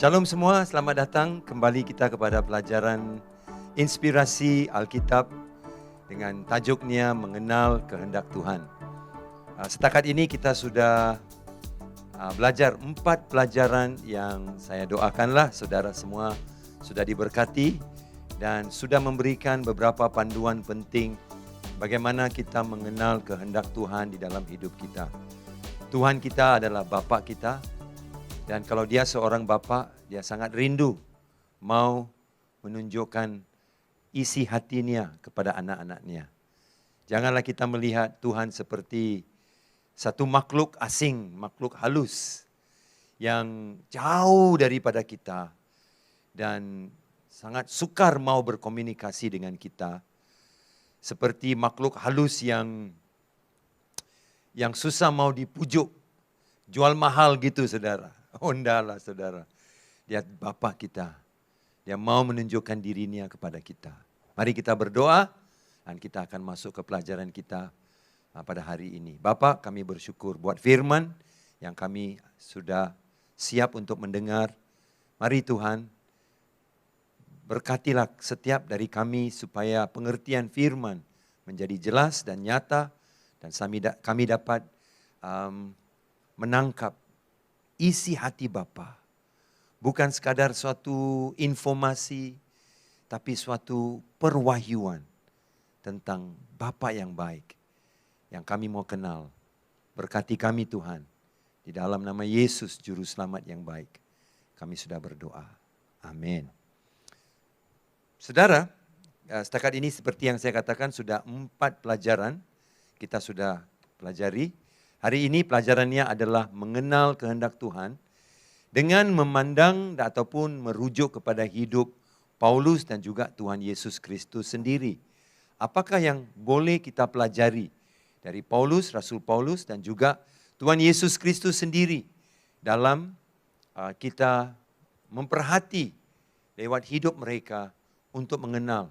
Shalom semua, selamat datang kembali kita kepada pelajaran inspirasi Alkitab dengan tajuknya Mengenal Kehendak Tuhan. Setakat ini kita sudah belajar 4 pelajaran yang saya doakanlah saudara semua sudah diberkati dan sudah memberikan beberapa panduan penting bagaimana kita mengenal kehendak Tuhan di dalam hidup kita. Tuhan kita adalah Bapa kita. Dan kalau dia seorang bapa, dia sangat rindu mau menunjukkan isi hatinya kepada anak-anaknya. Janganlah kita melihat Tuhan seperti satu makhluk asing, makhluk halus yang jauh daripada kita dan sangat sukar mau berkomunikasi dengan kita. Seperti makhluk halus yang susah mau dipujuk, jual mahal gitu saudara. Hondalah saudara, dia Bapa kita, dia mau menunjukkan dirinya kepada kita. Mari kita berdoa dan kita akan masuk ke pelajaran kita pada hari ini. Bapa, kami bersyukur buat firman yang kami sudah siap untuk mendengar. Mari Tuhan, berkatilah setiap dari kami supaya pengertian firman menjadi jelas dan nyata dan kami dapat menangkap isi hati Bapa. Bukan sekadar suatu informasi, tapi suatu perwahyuan tentang Bapa yang baik yang kami mau kenal. Berkati kami Tuhan, di dalam nama Yesus Juru Selamat yang baik. Kami sudah berdoa. Amin. Saudara, setakat ini seperti yang saya katakan sudah 4 pelajaran kita sudah pelajari. Hari ini pelajarannya adalah mengenal kehendak Tuhan dengan memandang ataupun merujuk kepada hidup Paulus dan juga Tuhan Yesus Kristus sendiri. Apakah yang boleh kita pelajari dari Paulus, Rasul Paulus dan juga Tuhan Yesus Kristus sendiri dalam kita memperhati lewat hidup mereka untuk mengenal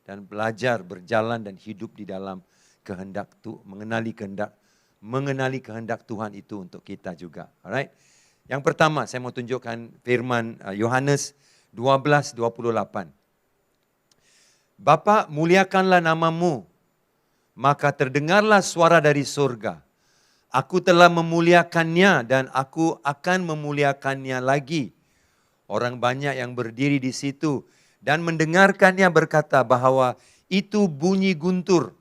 dan belajar berjalan dan hidup di dalam kehendak Tuhan, mengenali kehendak Tuhan itu untuk kita juga. Alright. Yang pertama saya mau tunjukkan firman Yohanes 12:28. Bapa, muliakanlah namamu, maka terdengarlah suara dari surga. Aku telah memuliakannya dan aku akan memuliakannya lagi. Orang banyak yang berdiri di situ dan mendengarkannya berkata bahwa itu bunyi guntur.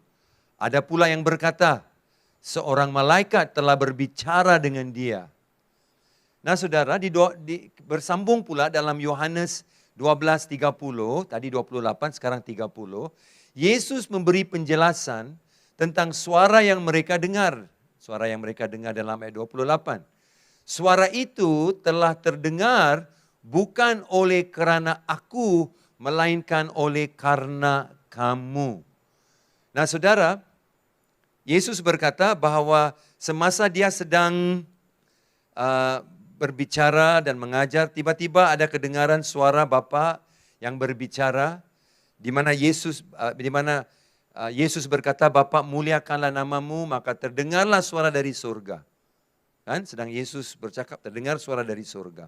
Ada pula yang berkata, seorang malaikat telah berbicara dengan dia. Nah saudara, bersambung pula dalam Yohanes 12:30, tadi 28, sekarang 30. Yesus memberi penjelasan tentang suara yang mereka dengar. Suara yang mereka dengar dalam ayat 28. Suara itu telah terdengar bukan oleh karena aku, melainkan oleh karena kamu. Nah saudara, Yesus berkata bahwa semasa dia sedang berbicara dan mengajar, tiba-tiba ada kedengaran suara Bapa yang berbicara, di mana Yesus berkata, Bapa muliakanlah namamu, maka terdengarlah suara dari surga. Kan? Sedang Yesus bercakap, terdengar suara dari surga.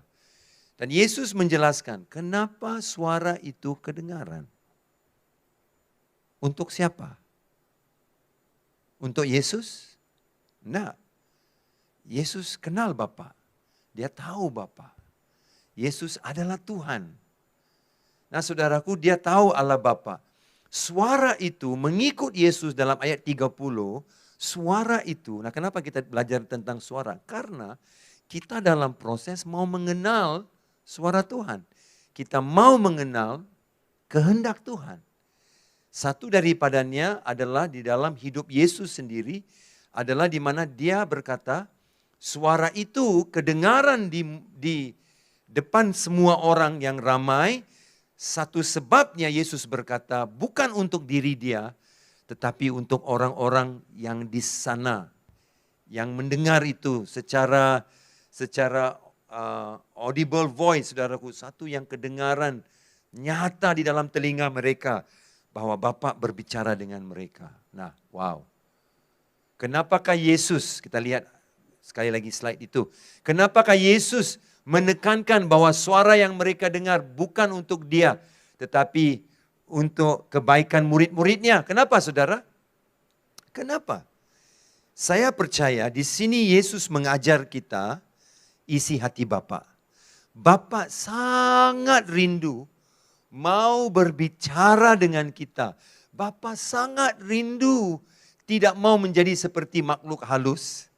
Dan Yesus menjelaskan, kenapa suara itu kedengaran? Untuk siapa? Untuk Yesus? Enggak. Yesus kenal Bapa. Dia tahu Bapa. Yesus adalah Tuhan. Nah saudaraku, dia tahu Allah Bapa. Suara itu mengikut Yesus dalam ayat 30. Suara itu, nah kenapa kita belajar tentang suara? Karena kita dalam proses mau mengenal suara Tuhan. Kita mau mengenal kehendak Tuhan. Satu daripadanya adalah di dalam hidup Yesus sendiri, adalah di mana dia berkata, suara itu kedengaran di depan semua orang yang ramai. Satu sebabnya Yesus berkata, bukan untuk diri dia, tetapi untuk orang-orang yang di sana, yang mendengar itu secara audible voice, saudaraku, satu yang kedengaran nyata di dalam telinga mereka, bahwa Bapa berbicara dengan mereka. Nah, wow. Kenapakah Yesus, kita lihat sekali lagi slide itu. Kenapakah Yesus menekankan bahwa suara yang mereka dengar bukan untuk dia, tetapi untuk kebaikan murid-muridnya. Kenapa, saudara? Kenapa? Saya percaya di sini Yesus mengajar kita isi hati Bapa. Bapa sangat rindu mau berbicara dengan kita. Bapa sangat rindu tidak mau menjadi seperti makhluk halus.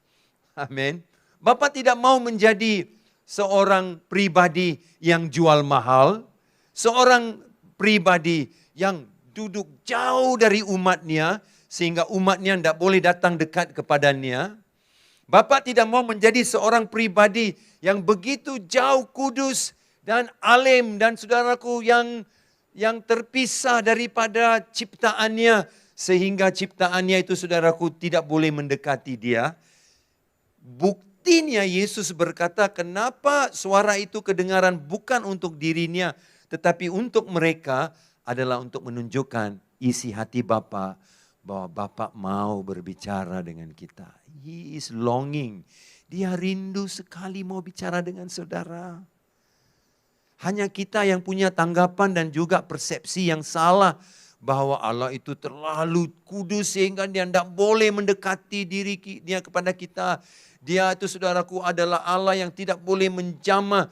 Amin. Bapa tidak mau menjadi seorang pribadi yang jual mahal, seorang pribadi yang duduk jauh dari umatnya, sehingga umatnya tidak boleh datang dekat kepadanya. Bapa tidak mau menjadi seorang pribadi yang begitu jauh kudus dan alim dan saudaraku yang terpisah daripada ciptaannya, sehingga ciptaannya itu saudaraku tidak boleh mendekati dia. Buktinya Yesus berkata, kenapa suara itu kedengaran bukan untuk dirinya, tetapi untuk mereka adalah untuk menunjukkan isi hati Bapa, bahwa Bapa mau berbicara dengan kita. He is longing. Dia rindu sekali mau bicara dengan saudara. Hanya kita yang punya tanggapan dan juga persepsi yang salah, bahwa Allah itu terlalu kudus sehingga dia tidak boleh mendekati dia kepada kita. Dia itu saudaraku adalah Allah yang tidak boleh menjamah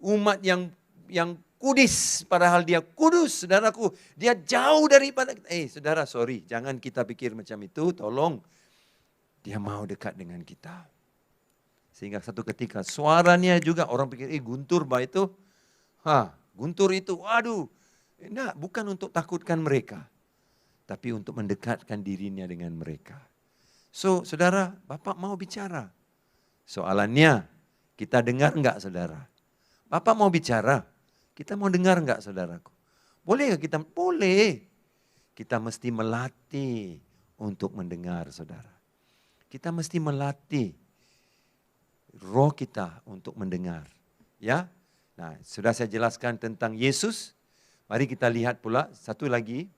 umat yang kudus, padahal dia kudus, saudaraku. Dia jauh daripada kita. Saudara, sorry, jangan kita pikir macam itu, tolong. Dia mau dekat dengan kita. Sehingga satu ketika suaranya juga orang pikir, Guntur bah itu. Guntur itu, waduh. Enggak, bukan untuk takutkan mereka. Tapi untuk mendekatkan dirinya dengan mereka. So, saudara, Bapak mau bicara. Soalannya, kita dengar enggak, saudara? Bapak mau bicara. Kita mau dengar enggak, saudaraku? Boleh enggak kita? Boleh. Kita mesti melatih untuk mendengar, saudara. Kita mesti melatih roh kita untuk mendengar. Ya. Nah, sudah saya jelaskan tentang Yesus. Mari kita lihat pula satu lagi.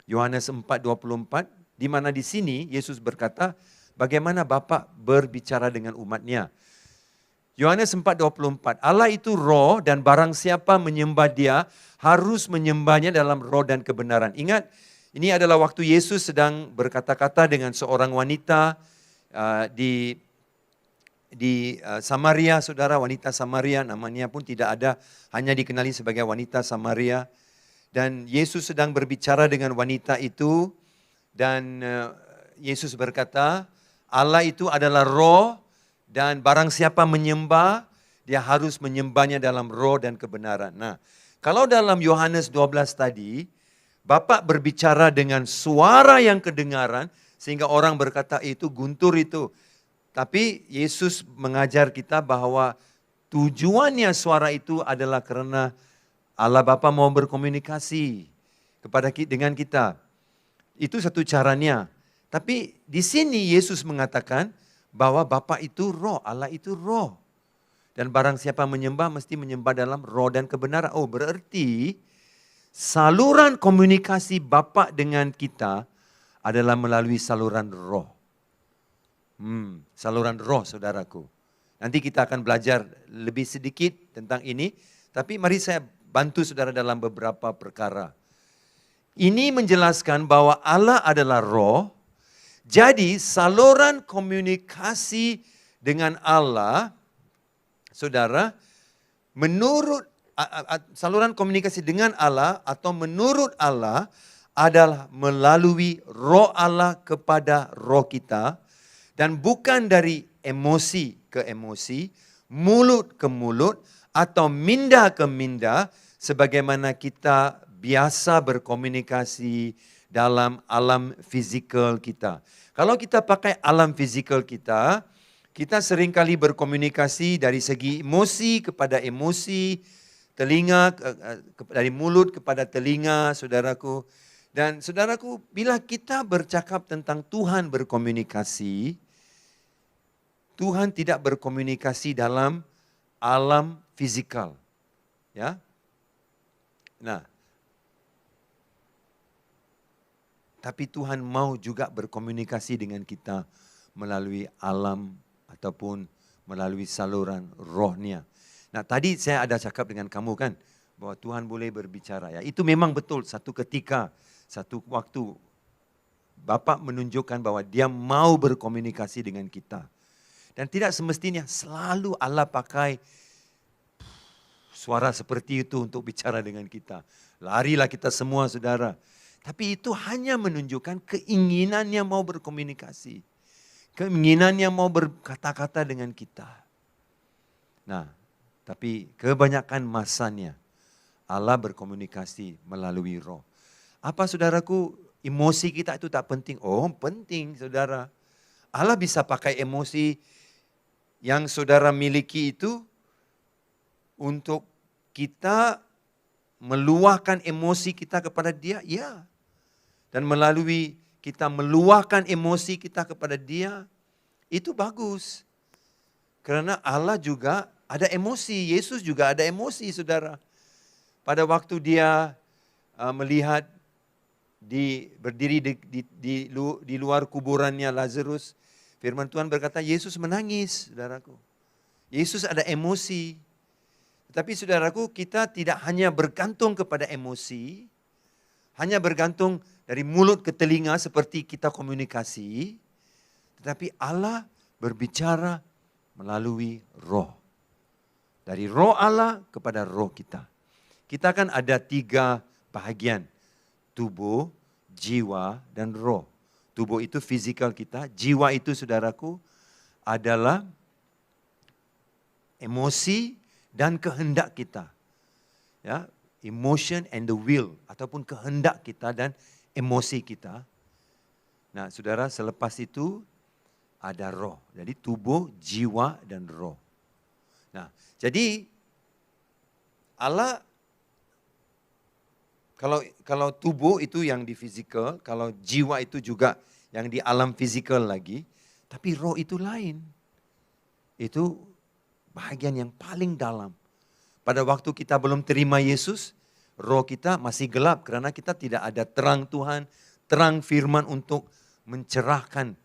Yohanes 4:24. Di mana di sini Yesus berkata, bagaimana Bapa berbicara dengan umatnya. Yohanes 4:24, Allah itu roh dan barang siapa menyembah dia harus menyembahnya dalam roh dan kebenaran. Ingat, ini adalah waktu Yesus sedang berkata-kata dengan seorang wanita di Samaria, saudara, wanita Samaria, namanya pun tidak ada, hanya dikenali sebagai wanita Samaria. Dan Yesus sedang berbicara dengan wanita itu, dan Yesus berkata, Allah itu adalah roh, dan barang siapa menyembah, dia harus menyembahnya dalam roh dan kebenaran. Nah, kalau dalam Yohanes 12 tadi, Bapak berbicara dengan suara yang kedengaran, sehingga orang berkata itu Guntur itu. Tapi Yesus mengajar kita bahwa tujuannya suara itu adalah karena Allah Bapa mau berkomunikasi dengan kita. Itu satu caranya. Tapi di sini Yesus mengatakan bahwa Bapa itu roh, Allah itu roh. Dan barang siapa menyembah mesti menyembah dalam roh dan kebenaran. Oh, berarti saluran komunikasi Bapa dengan kita adalah melalui saluran roh. Saluran roh, saudaraku. Nanti kita akan belajar lebih sedikit tentang ini. Tapi mari saya bantu saudara dalam beberapa perkara. Ini menjelaskan bahwa Allah adalah roh. Jadi saluran komunikasi dengan Allah, saudara, menurut saluran komunikasi dengan Allah atau menurut Allah adalah melalui roh Allah kepada roh kita, dan bukan dari emosi ke emosi, mulut ke mulut, atau minda ke minda, sebagaimana kita biasa berkomunikasi dalam alam fizikal kita. Kalau kita pakai alam fizikal kita seringkali berkomunikasi dari segi emosi kepada emosi, telinga dari mulut kepada telinga, saudaraku. Dan saudaraku, bila kita bercakap tentang Tuhan berkomunikasi, Tuhan tidak berkomunikasi dalam alam fizikal. Ya. Nah, tapi Tuhan mau juga berkomunikasi dengan kita melalui alam ataupun melalui saluran rohnya. Nah tadi saya ada cakap dengan kamu kan, bahwa Tuhan boleh berbicara. Ya, itu memang betul, satu ketika, satu waktu, Bapa menunjukkan bahwa dia mau berkomunikasi dengan kita. Dan tidak semestinya selalu Allah pakai suara seperti itu untuk bicara dengan kita. Larilah kita semua saudara. Tapi itu hanya menunjukkan keinginannya mau berkomunikasi. Keinginannya mau berkata-kata dengan kita. Nah, tapi kebanyakan masanya Allah berkomunikasi melalui roh. Apa saudaraku, emosi kita itu tak penting? Oh penting saudara. Allah bisa pakai emosi yang saudara miliki itu untuk kita meluahkan emosi kita kepada dia, ya. Dan melalui kita meluahkan emosi kita kepada dia, itu bagus. Karena Allah juga ada emosi, Yesus juga ada emosi saudara. Pada waktu dia melihat berdiri di luar kuburannya Lazarus, firman Tuhan berkata Yesus menangis saudaraku. Yesus ada emosi. Tetapi saudaraku, kita tidak hanya bergantung kepada emosi, hanya bergantung dari mulut ke telinga seperti kita komunikasi, tetapi Allah berbicara melalui roh. Dari roh Allah kepada roh kita. Kita kan ada 3 bahagian, tubuh, jiwa, dan roh. Tubuh itu fisikal kita, jiwa itu saudaraku adalah emosi dan kehendak kita. Ya, emotion and the will ataupun kehendak kita dan emosi kita. Nah, saudara, selepas itu ada roh. Jadi tubuh, jiwa dan roh. Nah, jadi Allah kalau tubuh itu yang di fisikal, kalau jiwa itu juga yang di alam fisikal lagi, tapi roh itu lain. Itu bahagian yang paling dalam. Pada waktu kita belum terima Yesus, roh kita masih gelap karena kita tidak ada terang Tuhan, terang firman untuk mencerahkan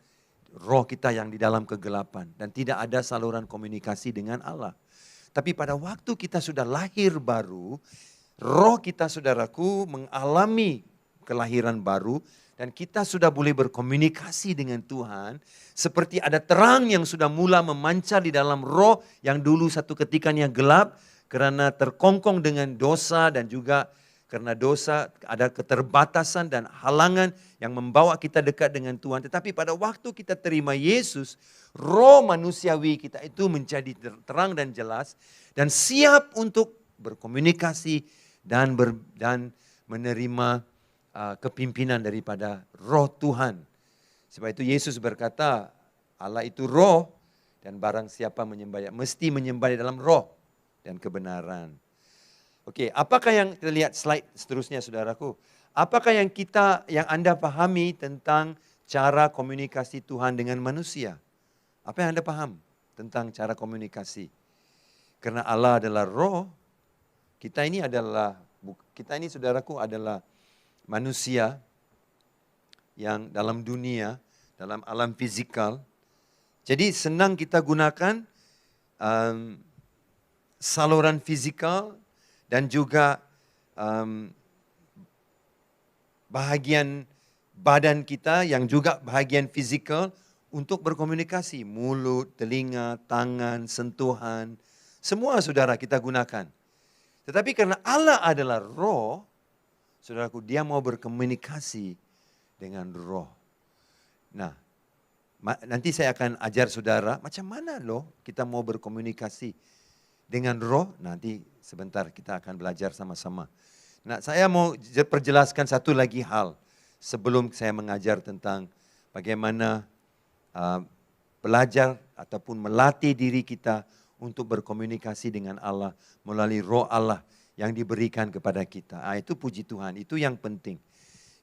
roh kita yang di dalam kegelapan. Dan tidak ada saluran komunikasi dengan Allah. Tapi pada waktu kita sudah lahir baru, roh kita saudaraku mengalami kelahiran baru dan kita sudah boleh berkomunikasi dengan Tuhan. Seperti ada terang yang sudah mula memancar di dalam roh yang dulu satu ketikanya gelap. Karena terkongkong dengan dosa dan juga karena dosa ada keterbatasan dan halangan yang membawa kita dekat dengan Tuhan. Tetapi pada waktu kita terima Yesus, roh manusiawi kita itu menjadi terang dan jelas. Dan siap untuk berkomunikasi dan menerima kepimpinan daripada roh Tuhan. Sebab itu Yesus berkata, Allah itu roh dan barang siapa menyembah, mesti menyembah dalam roh dan kebenaran. Oke, apakah yang kita lihat slide seterusnya saudaraku? Apakah yang Anda pahami tentang cara komunikasi Tuhan dengan manusia? Apa yang Anda paham tentang cara komunikasi? Karena Allah adalah roh, kita ini saudaraku adalah manusia yang dalam dunia, dalam alam fizikal. Jadi senang kita gunakan saluran fizikal dan juga bahagian badan kita yang juga bahagian fizikal untuk berkomunikasi. Mulut, telinga, tangan, sentuhan, semua saudara kita gunakan. Tetapi karena Allah adalah roh, saudaraku, dia mau berkomunikasi dengan roh. Nah, nanti saya akan ajar saudara macam mana loh kita mau berkomunikasi dengan roh. Nanti sebentar kita akan belajar sama-sama. Nah, saya mau perjelaskan satu lagi hal sebelum saya mengajar tentang bagaimana belajar ataupun melatih diri kita untuk berkomunikasi dengan Allah melalui roh Allah yang diberikan kepada kita. Itu puji Tuhan, itu yang penting.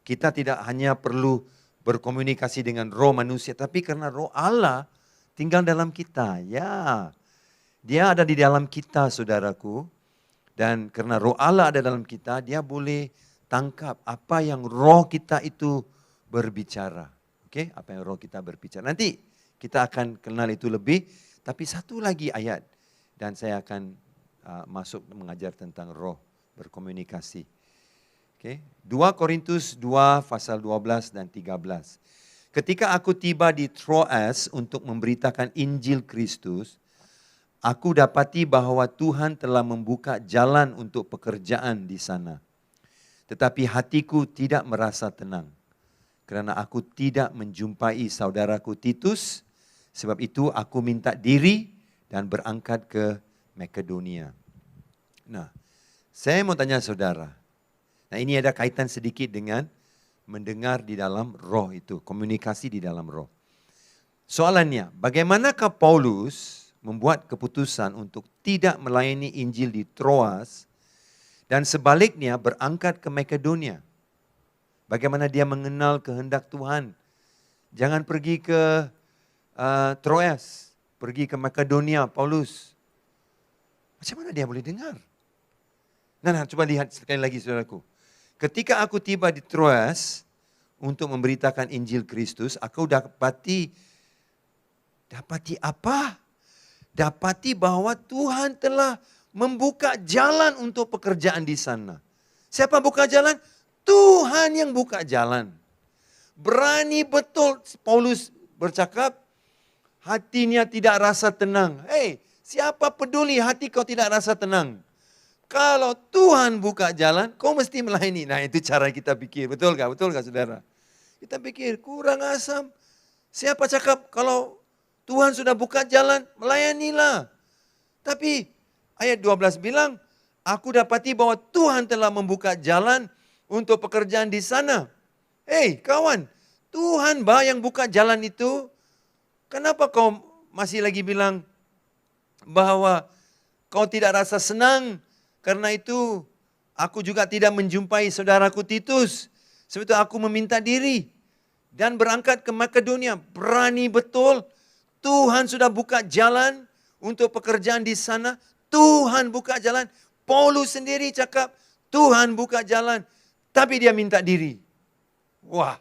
Kita tidak hanya perlu berkomunikasi dengan roh manusia, tapi karena roh Allah tinggal dalam kita. Ya, dia ada di dalam kita saudaraku. Dan karena roh Allah ada dalam kita, dia boleh tangkap apa yang roh kita itu berbicara. Oke, apa yang roh kita berbicara. Nanti kita akan kenal itu lebih. Tapi satu lagi ayat dan saya akan masuk mengajar tentang roh, berkomunikasi. Okay. 2 Korintus 2 pasal 12 dan 13. Ketika aku tiba di Troas untuk memberitakan Injil Kristus, aku dapati bahwa Tuhan telah membuka jalan untuk pekerjaan di sana. Tetapi hatiku tidak merasa tenang, kerana aku tidak menjumpai saudaraku Titus. Sebab itu aku minta diri dan berangkat ke Makedonia. Nah, saya mau tanya saudara. Nah, ini ada kaitan sedikit dengan mendengar di dalam roh itu, komunikasi di dalam roh. Soalannya, bagaimanakah Paulus membuat keputusan untuk tidak melayani Injil di Troas dan sebaliknya berangkat ke Makedonia? Bagaimana dia mengenal kehendak Tuhan? Jangan pergi ke Troas, pergi ke Makedonia, Paulus. Macam mana dia boleh dengar? Nah, coba lihat sekali lagi saudaraku. Ketika aku tiba di Troas untuk memberitakan Injil Kristus, aku dapati apa? Dapati bahwa Tuhan telah membuka jalan untuk pekerjaan di sana. Siapa buka jalan? Tuhan yang buka jalan. Berani betul Paulus bercakap, hatinya tidak rasa tenang. Hei, siapa peduli hati kau tidak rasa tenang? Kalau Tuhan buka jalan, kau mesti melayani. Nah, itu cara kita pikir. Betul gak? Betul gak saudara? Kita pikir kurang asam. Siapa cakap kalau Tuhan sudah buka jalan, melayanilah. Tapi ayat 12 bilang, aku dapati bahwa Tuhan telah membuka jalan untuk pekerjaan di sana. Hei kawan, Tuhan yang buka jalan itu. Kenapa kau masih lagi bilang bahwa kau tidak rasa senang? Karena itu aku juga tidak menjumpai saudaraku Titus. Sebab itu aku meminta diri dan berangkat ke Makedonia. Berani betul. Tuhan sudah buka jalan untuk pekerjaan di sana. Tuhan buka jalan. Paulus sendiri cakap, Tuhan buka jalan. Tapi dia minta diri. Wah,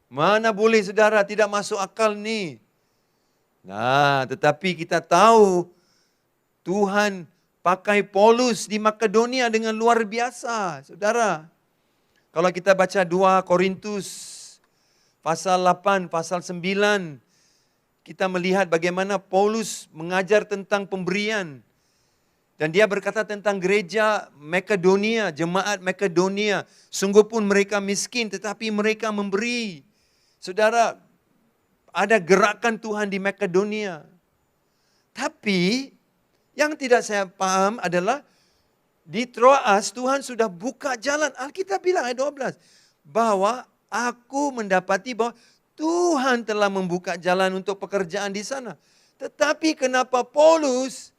mana boleh saudara, tidak masuk akal nih. Nah, tetapi kita tahu Tuhan pakai Paulus di Makedonia dengan luar biasa, saudara. Kalau kita baca 2 Korintus pasal 8, pasal 9, kita melihat bagaimana Paulus mengajar tentang pemberian. Dan dia berkata tentang gereja Makedonia, jemaat Makedonia. Sungguh pun mereka miskin tetapi mereka memberi. Saudara, ada gerakan Tuhan di Makedonia. Tapi yang tidak saya paham adalah di Troas Tuhan sudah buka jalan. Alkitab bilang ayat 12. Bahwa aku mendapati bahwa Tuhan telah membuka jalan untuk pekerjaan di sana. Tetapi kenapa Paulus,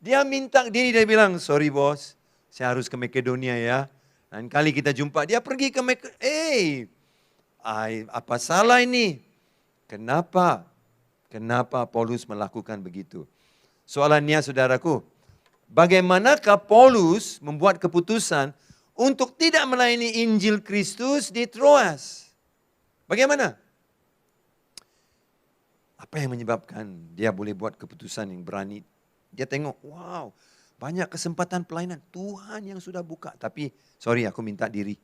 dia minta diri, dia bilang, sorry bos, saya harus ke Makedonia ya. Lain kali kita jumpa, dia pergi ke Makedonia. Apa salah ini? Kenapa Paulus melakukan begitu? Soalannya saudaraku, bagaimanakah Paulus membuat keputusan untuk tidak melayani Injil Kristus di Troas? Bagaimana? Apa yang menyebabkan dia boleh buat keputusan yang berani? Dia tengok, wow, banyak kesempatan pelayanan. Tuhan yang sudah buka. Tapi, sorry aku minta diri.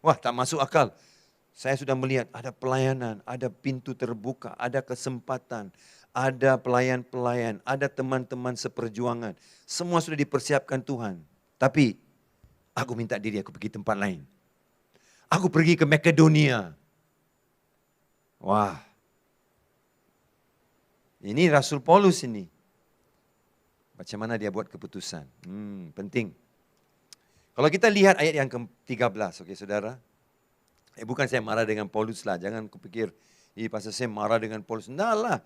Wah, tak masuk akal. Saya sudah melihat ada pelayanan, ada pintu terbuka, ada kesempatan, ada pelayan-pelayan, ada teman-teman seperjuangan. Semua sudah dipersiapkan Tuhan. Tapi aku minta diri, aku pergi tempat lain. Aku pergi ke Makedonia. Wah. Ini Rasul Paulus ini. Macam mana dia buat keputusan? Penting. Kalau kita lihat ayat yang ke-13, oke saudara. Bukan saya marah dengan Paulus lah. Jangan kupikir, pasal saya marah dengan Paulus. Nah lah.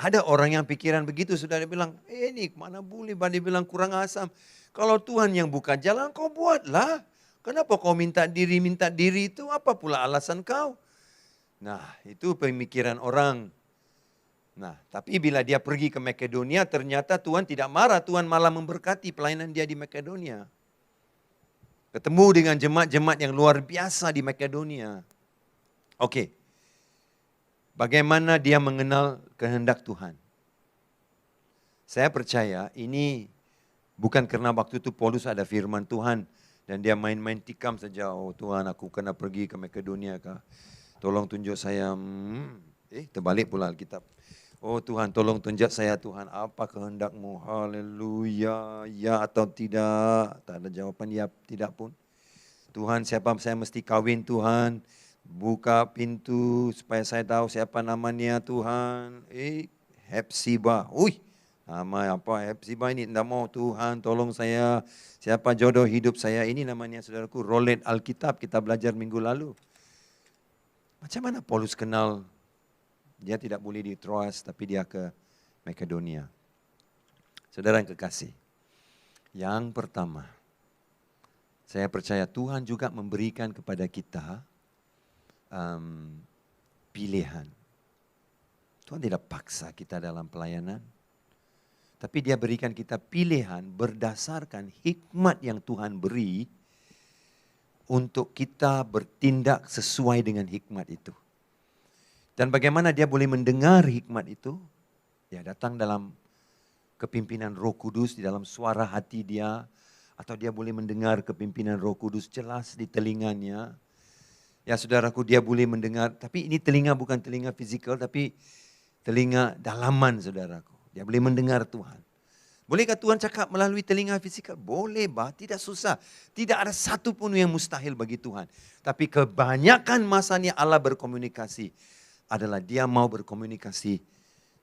Ada orang yang pikiran begitu. Saudara bilang, ini mana boleh. Dia bilang kurang asam. Kalau Tuhan yang buka jalan, kau buatlah. Kenapa kau minta diri itu? Apa pula alasan kau? Nah, itu pemikiran orang. Nah, tapi bila dia pergi ke Makedonia, ternyata Tuhan tidak marah. Tuhan malah memberkati pelayanan dia di Makedonia. Ketemu dengan jemaat-jemaat yang luar biasa di Makedonia. Oke. Bagaimana dia mengenal kehendak Tuhan? Saya percaya ini Bukan karena waktu itu Paulus ada firman Tuhan dan dia main-main tikam saja. Oh Tuhan, aku kena pergi ke Makedonia kah? Tolong tunjuk saya. Terbalik pula Alkitab. Oh Tuhan, tolong tunjuk saya Tuhan, apa kehendak-Mu? Haleluya, ya atau tidak? Tak ada jawapan ya, tidak pun. Tuhan, siapa saya mesti kawin Tuhan? Buka pintu supaya saya tahu siapa namanya Tuhan. Hepzibah. Nama apa Hepzibah ini? Tidak mau Tuhan, tolong saya. Siapa jodoh hidup saya? Ini namanya saudaraku, rolet Alkitab, kita belajar minggu lalu. Macam mana Paulus kenal? Dia tidak boleh di Troas, tapi dia ke Makedonia. Saudara yang kekasih, yang pertama, saya percaya Tuhan juga memberikan kepada kita pilihan. Tuhan tidak paksa kita dalam pelayanan, tapi dia berikan kita pilihan berdasarkan hikmat yang Tuhan beri untuk kita bertindak sesuai dengan hikmat itu. Dan bagaimana dia boleh mendengar hikmat itu? Ya datang dalam kepimpinan Roh Kudus, di dalam suara hati dia. Atau dia boleh mendengar kepimpinan Roh Kudus jelas di telinganya. Ya saudaraku, dia boleh mendengar, tapi ini telinga bukan telinga fizikal, tapi telinga dalaman saudaraku. Dia boleh mendengar Tuhan. Bolehkah Tuhan cakap melalui telinga fizikal? Boleh bah, tidak susah. Tidak ada satu pun yang mustahil bagi Tuhan. Tapi kebanyakan masanya Allah berkomunikasi adalah dia mau berkomunikasi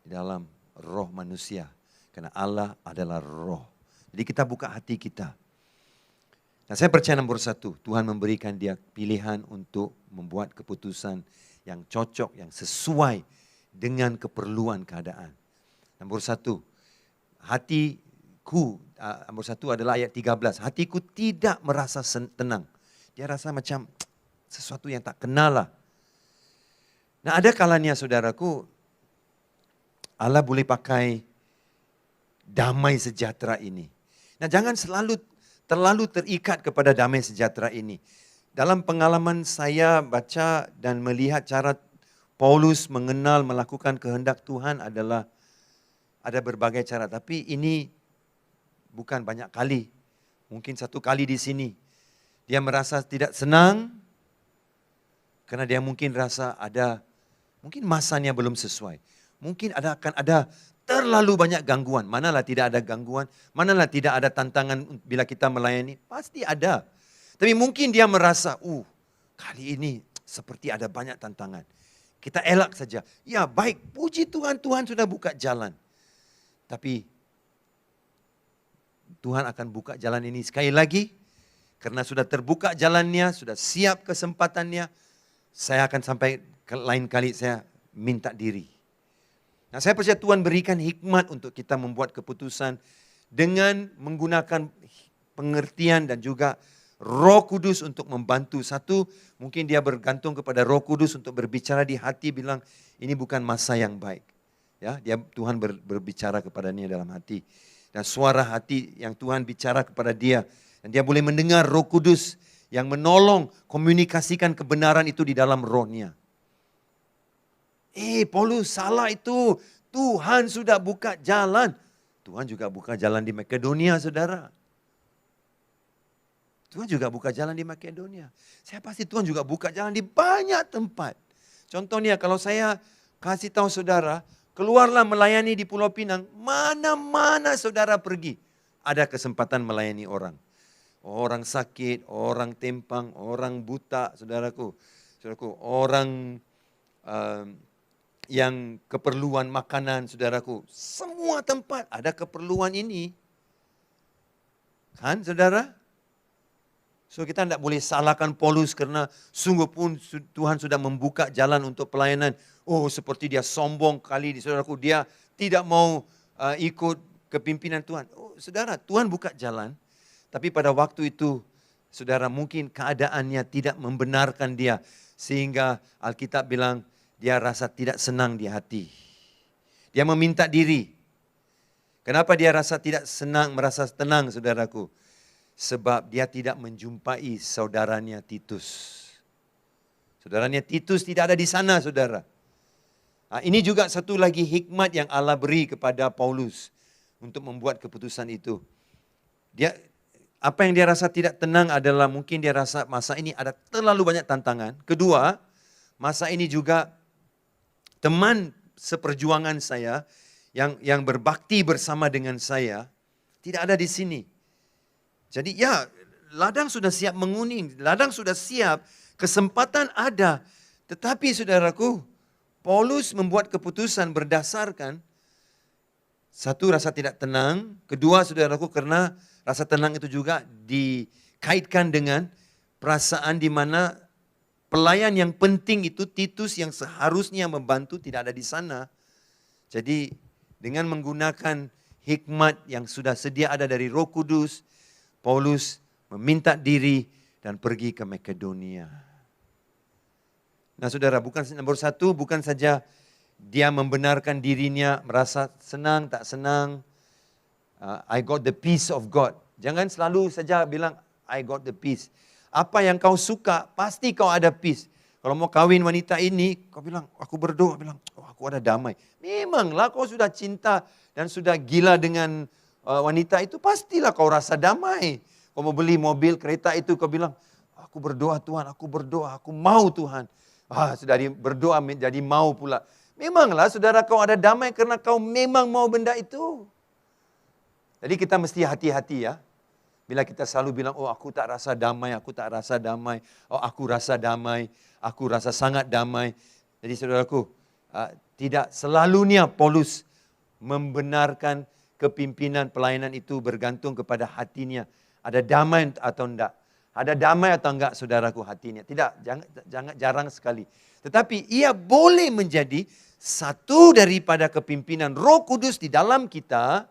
di dalam roh manusia. Karena Allah adalah roh. Jadi kita buka hati kita. Nah saya percaya nomor satu, Tuhan memberikan dia pilihan untuk membuat keputusan yang cocok, yang sesuai dengan keperluan keadaan. Nomor satu, hatiku, nomor satu adalah ayat 13. Hatiku tidak merasa tenang. Dia rasa macam sesuatu yang tak kenal lah. Nah ada kalanya saudaraku, Allah boleh pakai damai sejahtera ini. Nah jangan terlalu terikat kepada damai sejahtera ini. Dalam pengalaman saya baca dan melihat cara Paulus mengenal, melakukan kehendak Tuhan adalah ada berbagai cara. Tapi ini bukan banyak kali, mungkin satu kali di sini. Dia merasa tidak senang karena dia mungkin rasa mungkin masanya belum sesuai. Mungkin akan ada terlalu banyak gangguan. Manalah tidak ada gangguan. Manalah tidak ada tantangan bila kita melayani. Pasti ada. Tapi mungkin dia merasa, kali ini seperti ada banyak tantangan. Kita elak saja. Ya baik, puji Tuhan, Tuhan sudah buka jalan. Tapi Tuhan akan buka jalan ini sekali lagi. Karena sudah terbuka jalannya, sudah siap kesempatannya. Saya akan sampai lain kali saya minta diri. Nah saya percaya Tuhan berikan hikmat untuk kita membuat keputusan dengan menggunakan pengertian dan juga Roh Kudus untuk membantu. Satu, mungkin dia bergantung kepada Roh Kudus untuk berbicara di hati, bilang ini bukan masa yang baik. Ya, Tuhan berbicara kepadanya dalam hati. Dan suara hati yang Tuhan bicara kepada dia. Dan dia boleh mendengar Roh Kudus yang menolong komunikasikan kebenaran itu di dalam rohnya. Paulus salah itu. Tuhan sudah buka jalan. Tuhan juga buka jalan di Makedonia, saudara. Tuhan juga buka jalan di Makedonia. Saya pasti Tuhan juga buka jalan di banyak tempat. Contohnya kalau saya kasih tahu saudara, keluarlah melayani di Pulau Pinang. Mana-mana saudara pergi, ada kesempatan melayani orang. Orang sakit, orang tempang, orang buta, saudaraku. Orang yang keperluan makanan, saudaraku. Semua tempat ada keperluan ini. Kan, saudara? So kita tidak boleh salahkan Paulus karena sungguh pun Tuhan sudah membuka jalan untuk pelayanan. Seperti dia sombong kali di saudaraku. Dia tidak mau ikut kepimpinan Tuhan. Saudara, Tuhan buka jalan. Tapi pada waktu itu, saudara mungkin keadaannya tidak membenarkan dia. Sehingga Alkitab bilang, dia rasa tidak senang di hati. Dia meminta diri. Kenapa dia rasa tidak senang, merasa tenang saudaraku? Sebab dia tidak menjumpai saudaranya Titus. Saudaranya Titus tidak ada di sana saudara. Ini juga satu lagi hikmat yang Allah beri kepada Paulus untuk membuat keputusan itu. Dia apa yang dia rasa tidak tenang adalah mungkin dia rasa masa ini ada terlalu banyak tantangan. Kedua, masa ini juga teman seperjuangan saya yang berbakti bersama dengan saya tidak ada di sini. Jadi ya, ladang sudah siap menguning, ladang sudah siap, kesempatan ada. Tetapi saudaraku, Paulus membuat keputusan berdasarkan satu, rasa tidak tenang. Kedua, saudaraku, karena rasa tenang itu juga dikaitkan dengan perasaan di mana pelayan yang penting itu Titus yang seharusnya membantu tidak ada di sana. Jadi dengan menggunakan hikmat yang sudah sedia ada dari Roh Kudus, Paulus meminta diri dan pergi ke Makedonia. Nah saudara, nomor satu, bukan saja dia membenarkan dirinya, merasa senang, tak senang. I got the peace of God. Jangan selalu saja bilang, I got the peace. Apa yang kau suka, pasti kau ada peace. Kalau mau kawin wanita ini, kau bilang, aku berdoa, bilang, oh, aku ada damai. Memanglah kau sudah cinta dan sudah gila dengan wanita itu, pastilah kau rasa damai. Kau mau beli mobil, kereta itu, kau bilang, aku berdoa Tuhan, aku mau Tuhan. Sudah berdoa jadi mau pula. Memanglah saudara kau ada damai karena kau memang mau benda itu. Jadi kita mesti hati-hati ya. Bila kita selalu bilang, oh aku tak rasa damai, aku tak rasa damai. Oh aku rasa damai, aku rasa sangat damai. Jadi saudaraku, tidak selalunya Paulus membenarkan kepimpinan pelayanan itu bergantung kepada hatinya. Ada damai atau enggak. Ada damai atau enggak saudaraku hatinya. Tidak, jangan jarang sekali. Tetapi ia boleh menjadi satu daripada kepimpinan Roh Kudus di dalam kita,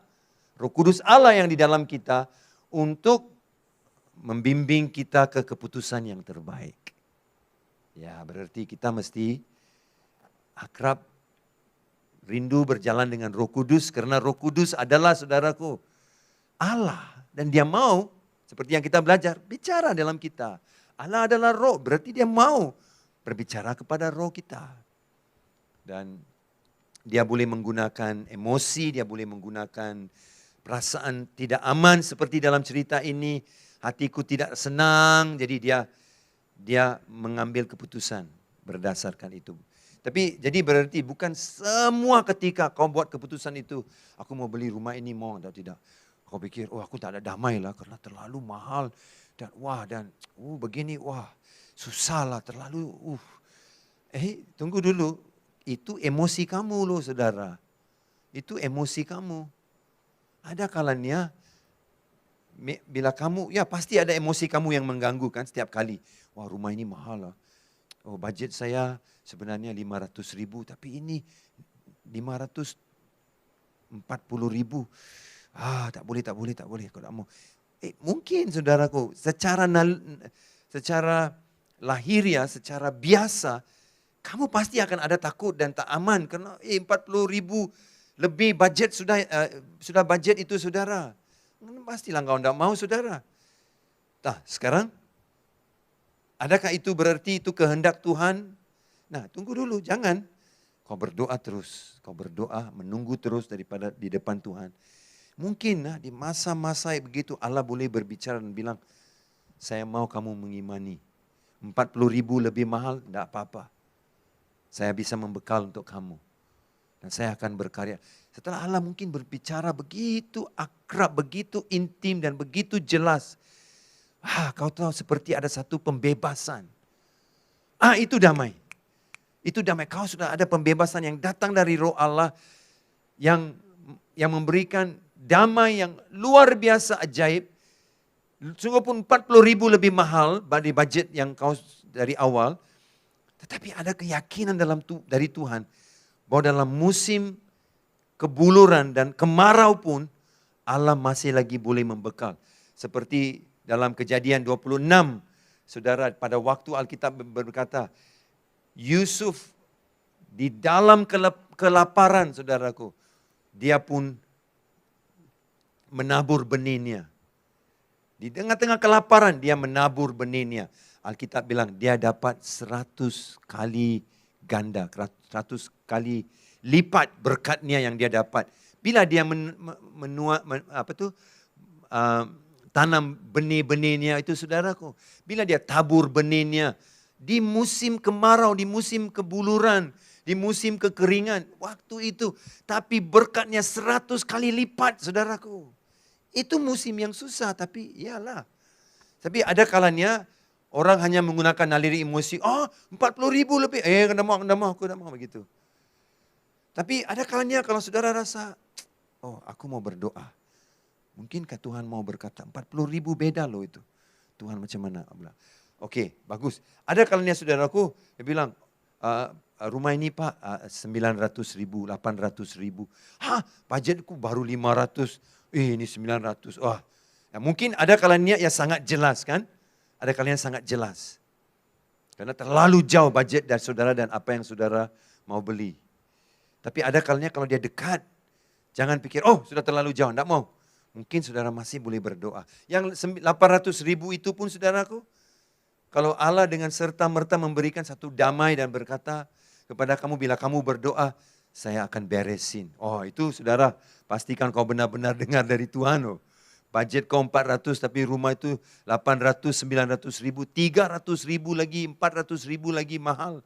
Roh Kudus Allah yang di dalam kita, untuk membimbing kita ke keputusan yang terbaik. Ya, berarti kita mesti akrab, rindu berjalan dengan Roh Kudus, karena Roh Kudus adalah saudaraku Allah, dan dia mau, seperti yang kita belajar, bicara dalam kita. Allah adalah roh, berarti dia mau berbicara kepada roh kita. Dan dia boleh menggunakan emosi, dia boleh menggunakan perasaan tidak aman seperti dalam cerita ini. Hatiku tidak senang, jadi dia mengambil keputusan berdasarkan itu. Tapi jadi berarti bukan semua ketika kau buat keputusan itu, aku mau beli rumah ini, mau atau tidak. Kau pikir, oh aku tak ada damai lah karena terlalu mahal. Dan begini, susah lah terlalu. Tunggu dulu, itu emosi kamu loh saudara. Itu emosi kamu. Ada kalanya, bila kamu, ya pasti ada emosi kamu yang mengganggu kan setiap kali. Wah rumah ini mahal lah. Oh budget saya sebenarnya 500.000, tapi ini 540.000. Tak boleh. Aku tak mau. Mungkin saudaraku, secara lahiriah, secara biasa, kamu pasti akan ada takut dan tak aman. Karena 40.000 lebih budget sudah budget itu saudara. Pastilah kau tidak mau saudara. Nah sekarang, adakah itu berarti itu kehendak Tuhan? Nah tunggu dulu, jangan. Kau berdoa terus, kau berdoa menunggu terus daripada di depan Tuhan. Mungkin di masa-masa begitu Allah boleh berbicara dan bilang, saya mau kamu mengimani. 40.000 lebih mahal, tidak apa-apa. Saya bisa membekal untuk kamu. Dan saya akan berkarya. Setelah Allah mungkin berbicara begitu akrab, begitu intim dan begitu jelas. Kau tahu seperti ada satu pembebasan. Itu damai. Itu damai. Kau sudah ada pembebasan yang datang dari Roh Allah yang memberikan damai yang luar biasa ajaib. Sungguh pun 40.000 lebih mahal dari budget yang kau dari awal. Tetapi ada keyakinan dari Tuhan bahwa dalam musim kebuluran dan kemarau pun Allah masih lagi boleh membekal. Seperti dalam Kejadian 26, saudara, pada waktu Alkitab berkata, Yusuf di dalam kelaparan, saudaraku, dia pun menabur benihnya. Di tengah-tengah kelaparan dia menabur benihnya. Alkitab bilang dia dapat 100 kali ganda, 100 kali lipat berkatnya yang dia dapat. Bila dia tanam benih-benihnya itu saudaraku. Bila dia tabur benihnya di musim kemarau, di musim kebuluran, di musim kekeringan, waktu itu. Tapi berkatnya 100 kali lipat saudaraku. Itu musim yang susah tapi iyalah. Tapi ada kalanya orang hanya menggunakan naluri emosi. 40.000 lebih. Aku dah mau begitu. Tapi ada kalanya kalau saudara rasa, aku mau berdoa. Mungkinkah Tuhan mau berkata, 40.000 beda loh itu. Tuhan macam mana? Oke, bagus. Ada kalanya saudaraku, dia bilang, rumah ini Pak 900.000, 800.000. Budgetku baru 500. Ini 900. Ya, mungkin ada kalanya yang sangat jelas kan. Ada kalanya sangat jelas. Karena terlalu jauh budget dari saudara dan apa yang saudara mau beli. Tapi ada kalanya kalau dia dekat, jangan pikir, sudah terlalu jauh, tidak mau. Mungkin saudara masih boleh berdoa. Yang 800.000 itu pun saudaraku, kalau Allah dengan serta-merta memberikan satu damai dan berkata kepada kamu, bila kamu berdoa, saya akan beresin. Itu saudara, pastikan kau benar-benar dengar dari Tuhan. Budget kau 400 tapi rumah itu 800, 900.000, 300.000 lagi, 400.000 lagi mahal.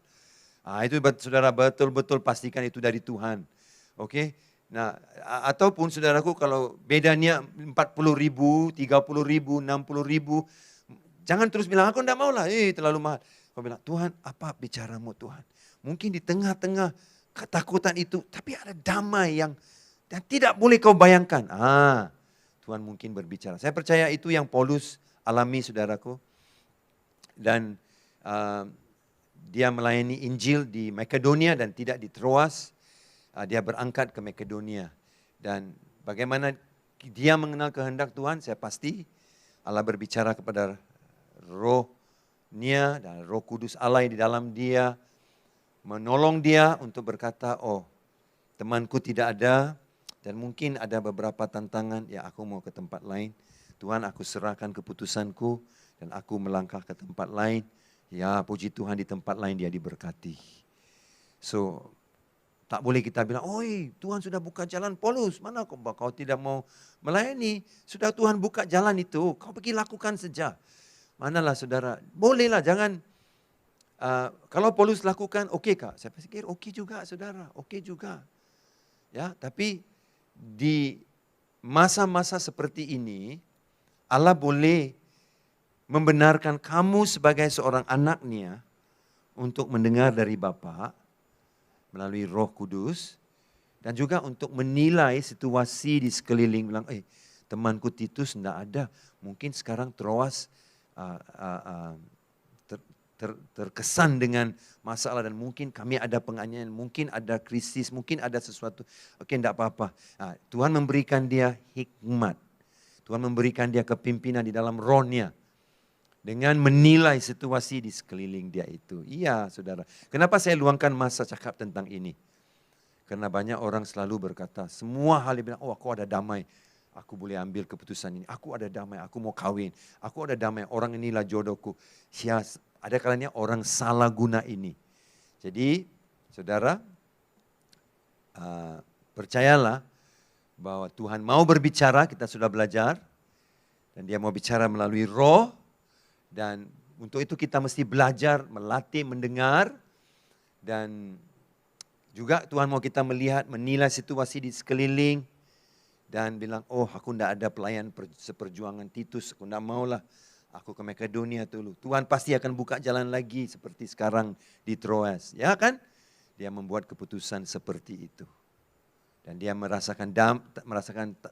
Itu saudara betul-betul pastikan itu dari Tuhan. Oke? Nah, ataupun saudaraku kalau bedanya 40.000, 30.000, 60.000, jangan terus bilang aku tidak mau lah, terlalu mahal. Kau bilang, Tuhan apa bicaramu Tuhan? Mungkin di tengah-tengah ketakutan itu, tapi ada damai yang tidak boleh kau bayangkan. Tuhan mungkin berbicara. Saya percaya itu yang Paulus alami saudaraku. Dan dia melayani Injil di Makedonia dan tidak di Troas. Dia berangkat ke Makedonia. Dan bagaimana dia mengenal kehendak Tuhan, saya pasti Allah berbicara kepada rohnya dan Roh Kudus Allah di dalam dia. Menolong dia untuk berkata, temanku tidak ada. Dan mungkin ada beberapa tantangan, aku mau ke tempat lain. Tuhan aku serahkan keputusanku dan aku melangkah ke tempat lain. Ya puji Tuhan di tempat lain dia diberkati. So tak boleh kita bilang, Tuhan sudah buka jalan Paulus. Mana kau tidak mau melayani? Sudah Tuhan buka jalan itu, kau pergi lakukan saja. Manalah saudara, bolehlah jangan. Kalau Paulus lakukan, oke kak? Saya pikir oke juga saudara, oke juga. Ya, tapi di masa-masa seperti ini, Allah boleh membenarkan kamu sebagai seorang anaknya untuk mendengar dari Bapa melalui Roh Kudus dan juga untuk menilai situasi di sekeliling. Bilang, temanku Titus tidak ada, mungkin sekarang Troas terkesan dengan masalah dan mungkin kami ada penganiayaan, mungkin ada krisis, mungkin ada sesuatu. Oke, tidak apa-apa. Tuhan memberikan dia hikmat. Tuhan memberikan dia kepimpinan di dalam rohnya. Dengan menilai situasi di sekeliling dia itu. Iya saudara. Kenapa saya luangkan masa cakap tentang ini? Karena banyak orang selalu berkata, semua hal yang bilang, aku ada damai. Aku boleh ambil keputusan ini. Aku ada damai, aku mau kawin. Aku ada damai, orang inilah jodohku. Ada kalanya orang salah guna ini. Jadi saudara, percayalah bahwa Tuhan mau berbicara, kita sudah belajar. Dan dia mau bicara melalui roh. Dan untuk itu kita mesti belajar, melatih, mendengar. Dan juga Tuhan mau kita melihat, menilai situasi di sekeliling. Dan bilang, aku tidak ada pelayan seperjuangan Titus, aku tidak maulah. Aku ke Makedonia dulu. Tuhan pasti akan buka jalan lagi seperti sekarang di Troas. Ya kan? Dia membuat keputusan seperti itu. Dan dia merasakan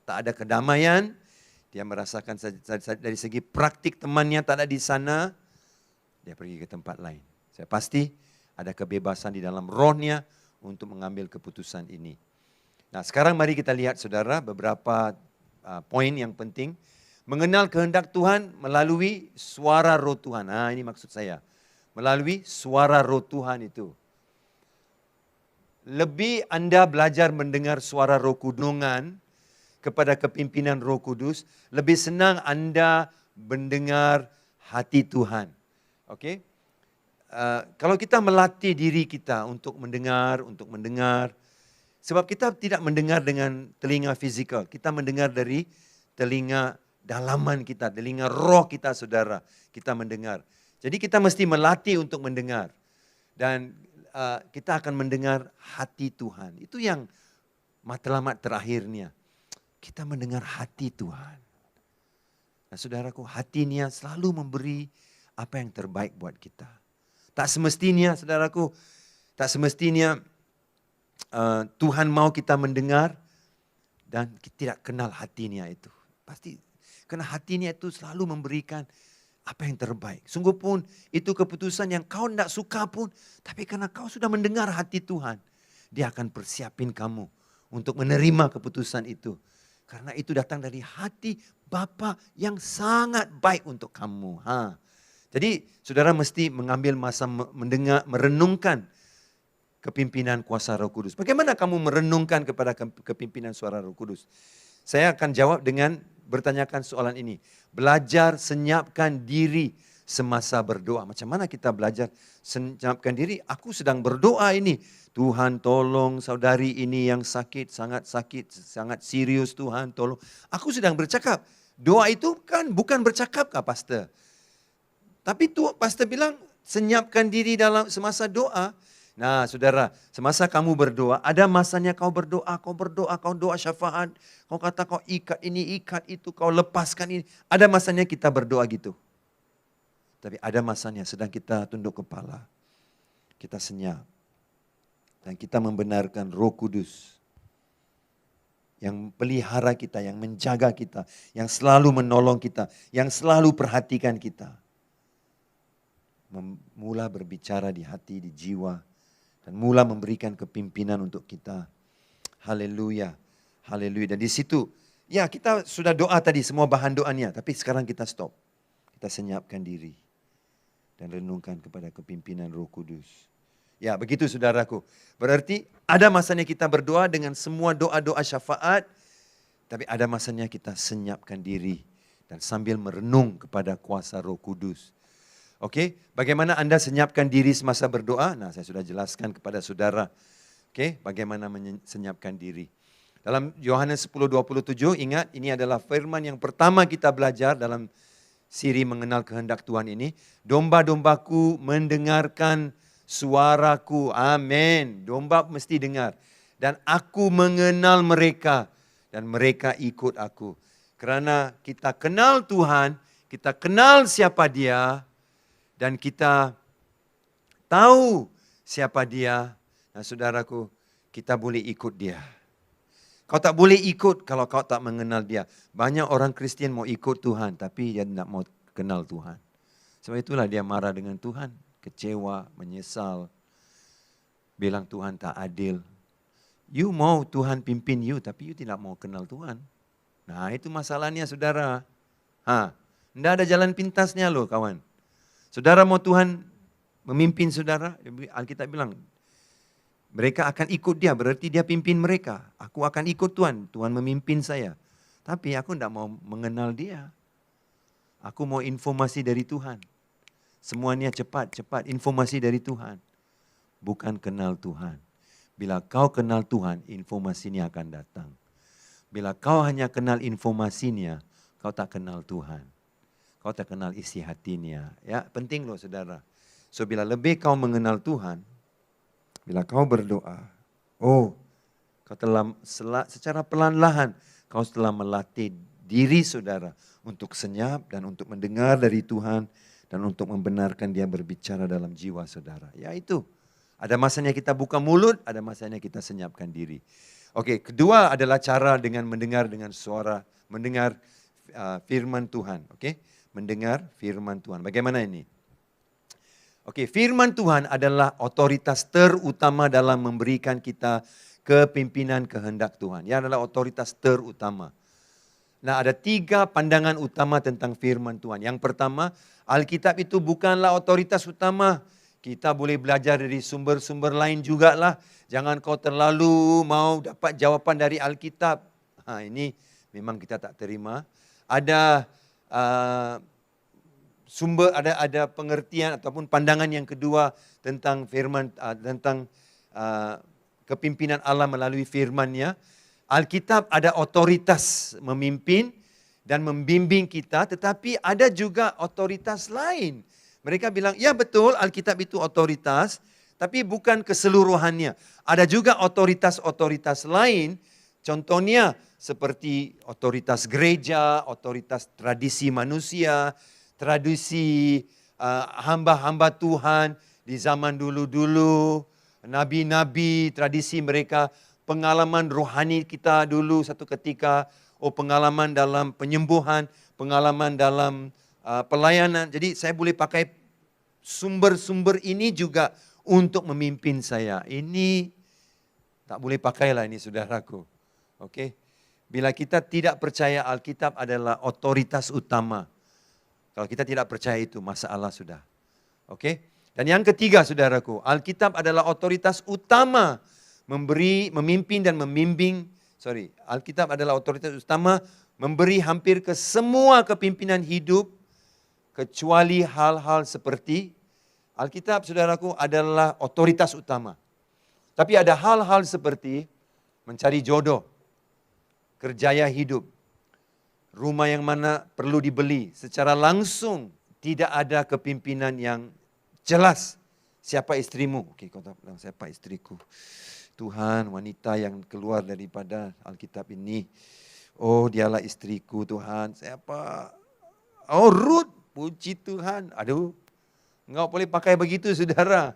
tak ada kedamaian. Dia merasakan dari segi praktik temannya tak ada di sana. Dia pergi ke tempat lain. Saya pasti ada kebebasan di dalam rohnya untuk mengambil keputusan ini. Nah sekarang mari kita lihat saudara beberapa poin yang penting. Mengenal kehendak Tuhan melalui suara roh Tuhan. Ini maksud saya. Melalui suara roh Tuhan itu. Lebih Anda belajar mendengar suara roh kudungan kepada kepimpinan Roh Kudus, lebih senang Anda mendengar hati Tuhan. Oke? Kalau kita melatih diri kita untuk mendengar, sebab kita tidak mendengar dengan telinga fizikal, kita mendengar dari telinga dalaman kita, telinga roh kita saudara, kita mendengar. Jadi kita mesti melatih untuk mendengar. Dan kita akan mendengar hati Tuhan. Itu yang matlamat terakhirnya. Kita mendengar hati Tuhan. Nah saudaraku, hatinya selalu memberi apa yang terbaik buat kita. Tak semestinya saudaraku, tak semestinya Tuhan mau kita mendengar dan kita tidak kenal hatinya itu. Pasti karena hatinya itu selalu memberikan apa yang terbaik. Sungguh pun itu keputusan yang kau tidak suka pun, tapi karena kau sudah mendengar hati Tuhan, dia akan persiapin kamu untuk menerima keputusan itu. Karena itu datang dari hati Bapa yang sangat baik untuk kamu. Jadi saudara mesti mengambil masa mendengar, merenungkan kepimpinan kuasa Roh Kudus. Bagaimana kamu merenungkan kepada kepimpinan suara Roh Kudus? Saya akan jawab dengan bertanyakan soalan ini. Belajar senyapkan diri semasa berdoa. Macam mana kita belajar senyapkan diri? Aku sedang berdoa ini. Tuhan tolong saudari ini yang sakit, sangat serius Tuhan tolong. Aku sedang bercakap. Doa itu kan bukan bercakap kah pastor? Tapi pastor bilang senyapkan diri dalam semasa doa. Nah saudara, semasa kamu berdoa, ada masanya kau berdoa, kau doa syafaat, kau kata kau ikat ini, ikat itu, kau lepaskan ini. Ada masanya kita berdoa gitu. Tapi ada masanya sedang kita tunduk kepala, kita senyap. Dan kita membenarkan Roh Kudus yang pelihara kita, yang menjaga kita, yang selalu menolong kita, yang selalu perhatikan kita. Mula berbicara di hati, di jiwa. Dan mula memberikan kepimpinan untuk kita. Haleluya. Haleluya. Dan di situ, ya kita sudah doa tadi, semua bahan doanya. Tapi sekarang kita stop. Kita senyapkan diri. Dan renungkan kepada kepimpinan Roh Kudus. Ya begitu saudaraku. Berarti ada masanya kita berdoa dengan semua doa-doa syafaat. Tapi ada masanya kita senyapkan diri. Dan sambil merenung kepada kuasa Roh Kudus. Oke, bagaimana Anda senyapkan diri semasa berdoa? Nah, saya sudah jelaskan kepada saudara. Oke, bagaimana senyapkan diri. Dalam Yohanes 10:27, ingat ini adalah firman yang pertama kita belajar dalam siri mengenal kehendak Tuhan ini. Domba-dombaku mendengarkan suaraku. Amin. Domba mesti dengar. Dan aku mengenal mereka dan mereka ikut aku. Karena kita kenal Tuhan, kita kenal siapa Dia. Dan kita tahu siapa Dia. Nah saudaraku, kita boleh ikut Dia. Kau tak boleh ikut kalau kau tak mengenal Dia. Banyak orang Kristian mau ikut Tuhan, tapi dia tidak mau kenal Tuhan. Sebab itulah dia marah dengan Tuhan. Kecewa, menyesal. Bilang Tuhan tak adil. You mau Tuhan pimpin you, tapi you tidak mau kenal Tuhan. Nah itu masalahnya saudara. Tidak ada jalan pintasnya loh kawan. Saudara mau Tuhan memimpin saudara, Alkitab bilang, mereka akan ikut Dia, berarti Dia pimpin mereka. Aku akan ikut Tuhan, Tuhan memimpin saya. Tapi aku tidak mau mengenal Dia. Aku mau informasi dari Tuhan. Semuanya cepat, informasi dari Tuhan. Bukan kenal Tuhan. Bila kau kenal Tuhan, informasinya akan datang. Bila kau hanya kenal informasinya, kau tak kenal Tuhan. Kau tak kenal isi hatinya. Ya, penting loh saudara. So bila lebih kau mengenal Tuhan, bila kau berdoa, kau telah secara pelan-lahan kau telah melatih diri saudara untuk senyap dan untuk mendengar dari Tuhan dan untuk membenarkan Dia berbicara dalam jiwa saudara. Ya itu. Ada masanya kita buka mulut, ada masanya kita senyapkan diri. Oke, kedua adalah cara dengan mendengar dengan suara, mendengar firman Tuhan. Oke. Mendengar firman Tuhan. Bagaimana ini? Oke, firman Tuhan adalah otoritas terutama dalam memberikan kita kepimpinan kehendak Tuhan. Ia adalah otoritas terutama. Nah, ada 3 pandangan utama tentang firman Tuhan. Yang pertama, Alkitab itu bukanlah otoritas utama. Kita boleh belajar dari sumber-sumber lain juga lah. Jangan kau terlalu mau dapat jawapan dari Alkitab. Ini memang kita tak terima. Ada sumber, ada pengertian ataupun pandangan yang kedua tentang firman, tentang kepimpinan Allah melalui firman-Nya. Alkitab ada otoritas memimpin dan membimbing kita, tetapi ada juga otoritas lain. Mereka bilang, ya betul Alkitab itu otoritas, tapi bukan keseluruhannya. Ada juga otoritas-otoritas lain, contohnya seperti otoritas gereja, otoritas tradisi manusia, tradisi hamba-hamba Tuhan di zaman dulu-dulu, nabi-nabi, tradisi mereka, pengalaman rohani kita dulu satu ketika, pengalaman dalam penyembuhan, pengalaman dalam pelayanan. Jadi saya boleh pakai sumber-sumber ini juga untuk memimpin saya. Ini tak boleh pakailah ini saudaraku. Oke. Bila kita tidak percaya Alkitab adalah otoritas utama. Kalau kita tidak percaya itu masalah sudah. Oke. Dan yang ketiga saudaraku, Alkitab adalah otoritas utama memimpin dan membimbing. Alkitab adalah otoritas utama memberi hampir ke semua kepimpinan hidup kecuali hal-hal seperti Alkitab saudaraku adalah otoritas utama. Tapi ada hal-hal seperti mencari jodoh, kerjaya hidup, rumah yang mana perlu dibeli secara langsung, tidak ada kepimpinan yang jelas. Siapa istrimu? Oke, kau tak bilang siapa istriku. Tuhan, wanita yang keluar daripada Alkitab ini. Oh, dialah istriku Tuhan. Siapa? Oh, Ruth. Puji Tuhan. Aduh, enggak boleh pakai begitu saudara.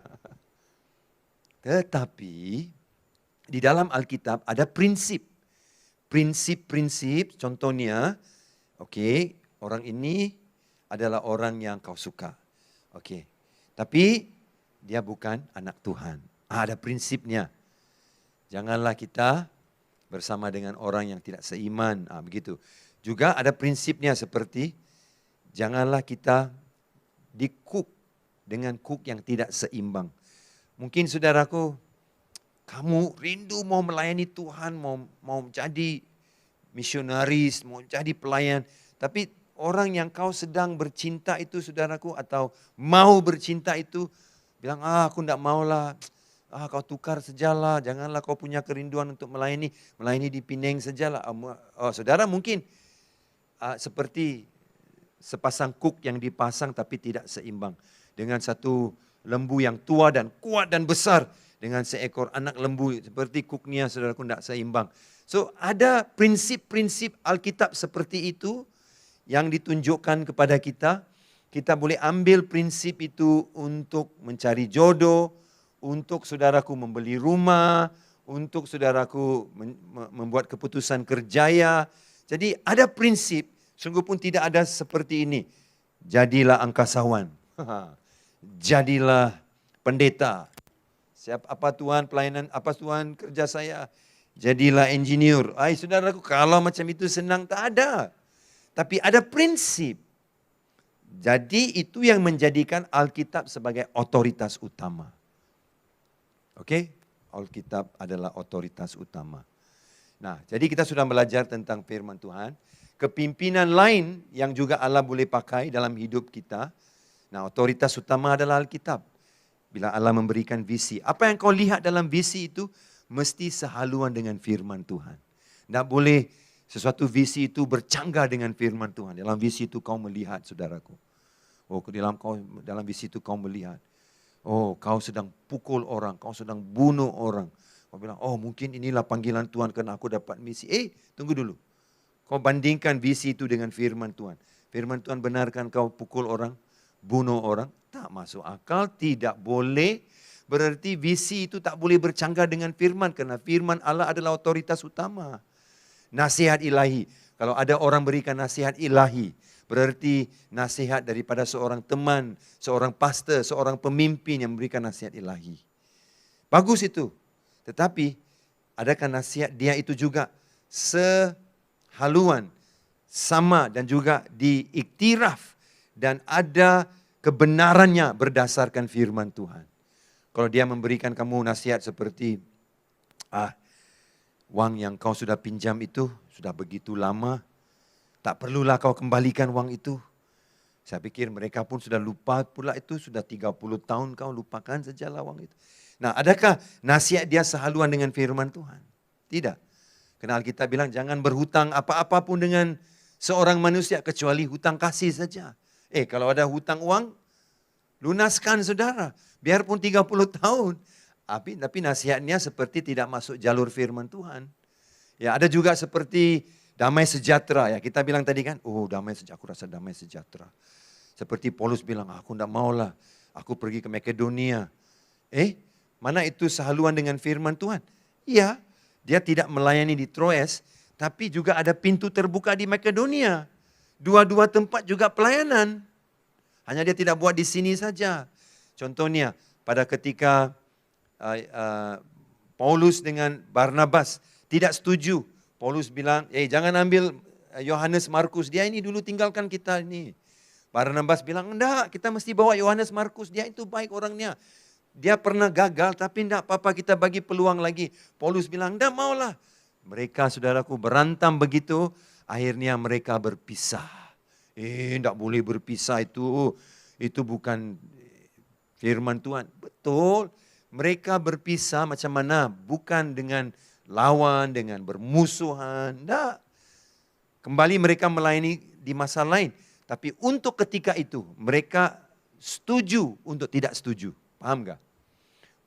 Tetapi di dalam Alkitab ada prinsip. Prinsip-prinsip, contohnya, orang ini adalah orang yang kau suka. Tapi dia bukan anak Tuhan. Ada prinsipnya. Janganlah kita bersama dengan orang yang tidak seiman. Begitu. Juga ada prinsipnya seperti janganlah kita dikuk dengan kuk yang tidak seimbang. Mungkin saudaraku, kamu rindu mau melayani Tuhan, mau jadi misionaris, mau jadi pelayan. Tapi orang yang kau sedang bercinta itu saudaraku, atau mau bercinta itu, bilang, aku tidak maulah. Kau tukar sajalah, janganlah kau punya kerinduan untuk melayani di Pinang sajalah. Saudara mungkin seperti sepasang kuk yang dipasang tapi tidak seimbang. Dengan satu lembu yang tua dan kuat dan besar, dengan seekor anak lembu seperti kuknya saudaraku tidak seimbang. So ada prinsip-prinsip Alkitab seperti itu yang ditunjukkan kepada kita. Kita boleh ambil prinsip itu untuk mencari jodoh, untuk saudaraku membeli rumah, untuk saudaraku membuat keputusan kerjaya. Jadi ada prinsip, sungguh pun tidak ada seperti ini. Jadilah angkasawan, jadilah pendeta. Apa Tuhan pelayanan, apa Tuhan kerja saya? Jadilah engineer. Saudaraku, kalau macam itu senang, tak ada. Tapi ada prinsip. Jadi itu yang menjadikan Alkitab sebagai otoritas utama. Alkitab adalah otoritas utama. Nah, jadi kita sudah belajar tentang firman Tuhan. Kepimpinan lain yang juga Allah boleh pakai dalam hidup kita. Nah, otoritas utama adalah Alkitab. Bila Allah memberikan visi. Apa yang kau lihat dalam visi itu mesti sehaluan dengan firman Tuhan. Tidak boleh sesuatu visi itu bercanggah dengan firman Tuhan. Dalam visi itu kau melihat, saudaraku. Dalam visi itu kau melihat. Kau sedang pukul orang, kau sedang bunuh orang. Kau bilang, mungkin inilah panggilan Tuhan karena aku dapat misi. Tunggu dulu. Kau bandingkan visi itu dengan firman Tuhan. Firman Tuhan benarkan kau pukul orang, bunuh orang. Tak masuk akal, tidak boleh. Berarti visi itu tak boleh bercanggah dengan firman. Karena firman Allah adalah otoritas utama. Nasihat ilahi. Kalau ada orang berikan nasihat ilahi, berarti nasihat daripada seorang teman, seorang pastor, seorang pemimpin yang memberikan nasihat ilahi. Bagus itu. Tetapi, adakah nasihat dia itu juga sehaluan, sama dan juga diiktiraf dan ada kebenarannya berdasarkan firman Tuhan. Kalau dia memberikan kamu nasihat seperti, wang yang kau sudah pinjam itu sudah begitu lama, tak perlulah kau kembalikan wang itu. Saya pikir mereka pun sudah lupa pula itu, sudah 30 tahun kau lupakan sajalah wang itu. Nah, adakah nasihat dia sehaluan dengan firman Tuhan? Tidak. Karena Alkitab bilang jangan berhutang apa-apa pun dengan seorang manusia kecuali hutang kasih saja. Kalau ada hutang uang, lunaskan saudara. Biarpun 30 tahun. Tapi nasihatnya seperti tidak masuk jalur firman Tuhan. Ya, ada juga seperti damai sejahtera. Ya, kita bilang tadi kan, damai sejahtera, aku rasa damai sejahtera. Seperti Paulus bilang, aku tidak maulah, aku pergi ke Makedonia. Mana itu sehaluan dengan firman Tuhan? Iya, dia tidak melayani di Troas, tapi juga ada pintu terbuka di Makedonia. Dua-dua tempat juga pelayanan. Hanya dia tidak buat di sini saja. Contohnya, pada ketika Paulus dengan Barnabas tidak setuju. Paulus bilang, jangan ambil Yohanes Markus, dia ini dulu tinggalkan kita ini. Barnabas bilang, enggak, kita mesti bawa Yohanes Markus, dia itu baik orangnya. Dia pernah gagal, tapi enggak apa-apa, kita bagi peluang lagi. Paulus bilang, enggak maulah. Mereka, saudaraku, berantam begitu, akhirnya mereka berpisah. Enggak boleh berpisah itu bukan firman Tuhan. Betul, mereka berpisah macam mana? Bukan dengan lawan, dengan bermusuhan. Enggak. Kembali mereka melayani di masa lain. Tapi untuk ketika itu, mereka setuju untuk tidak setuju. Paham gak?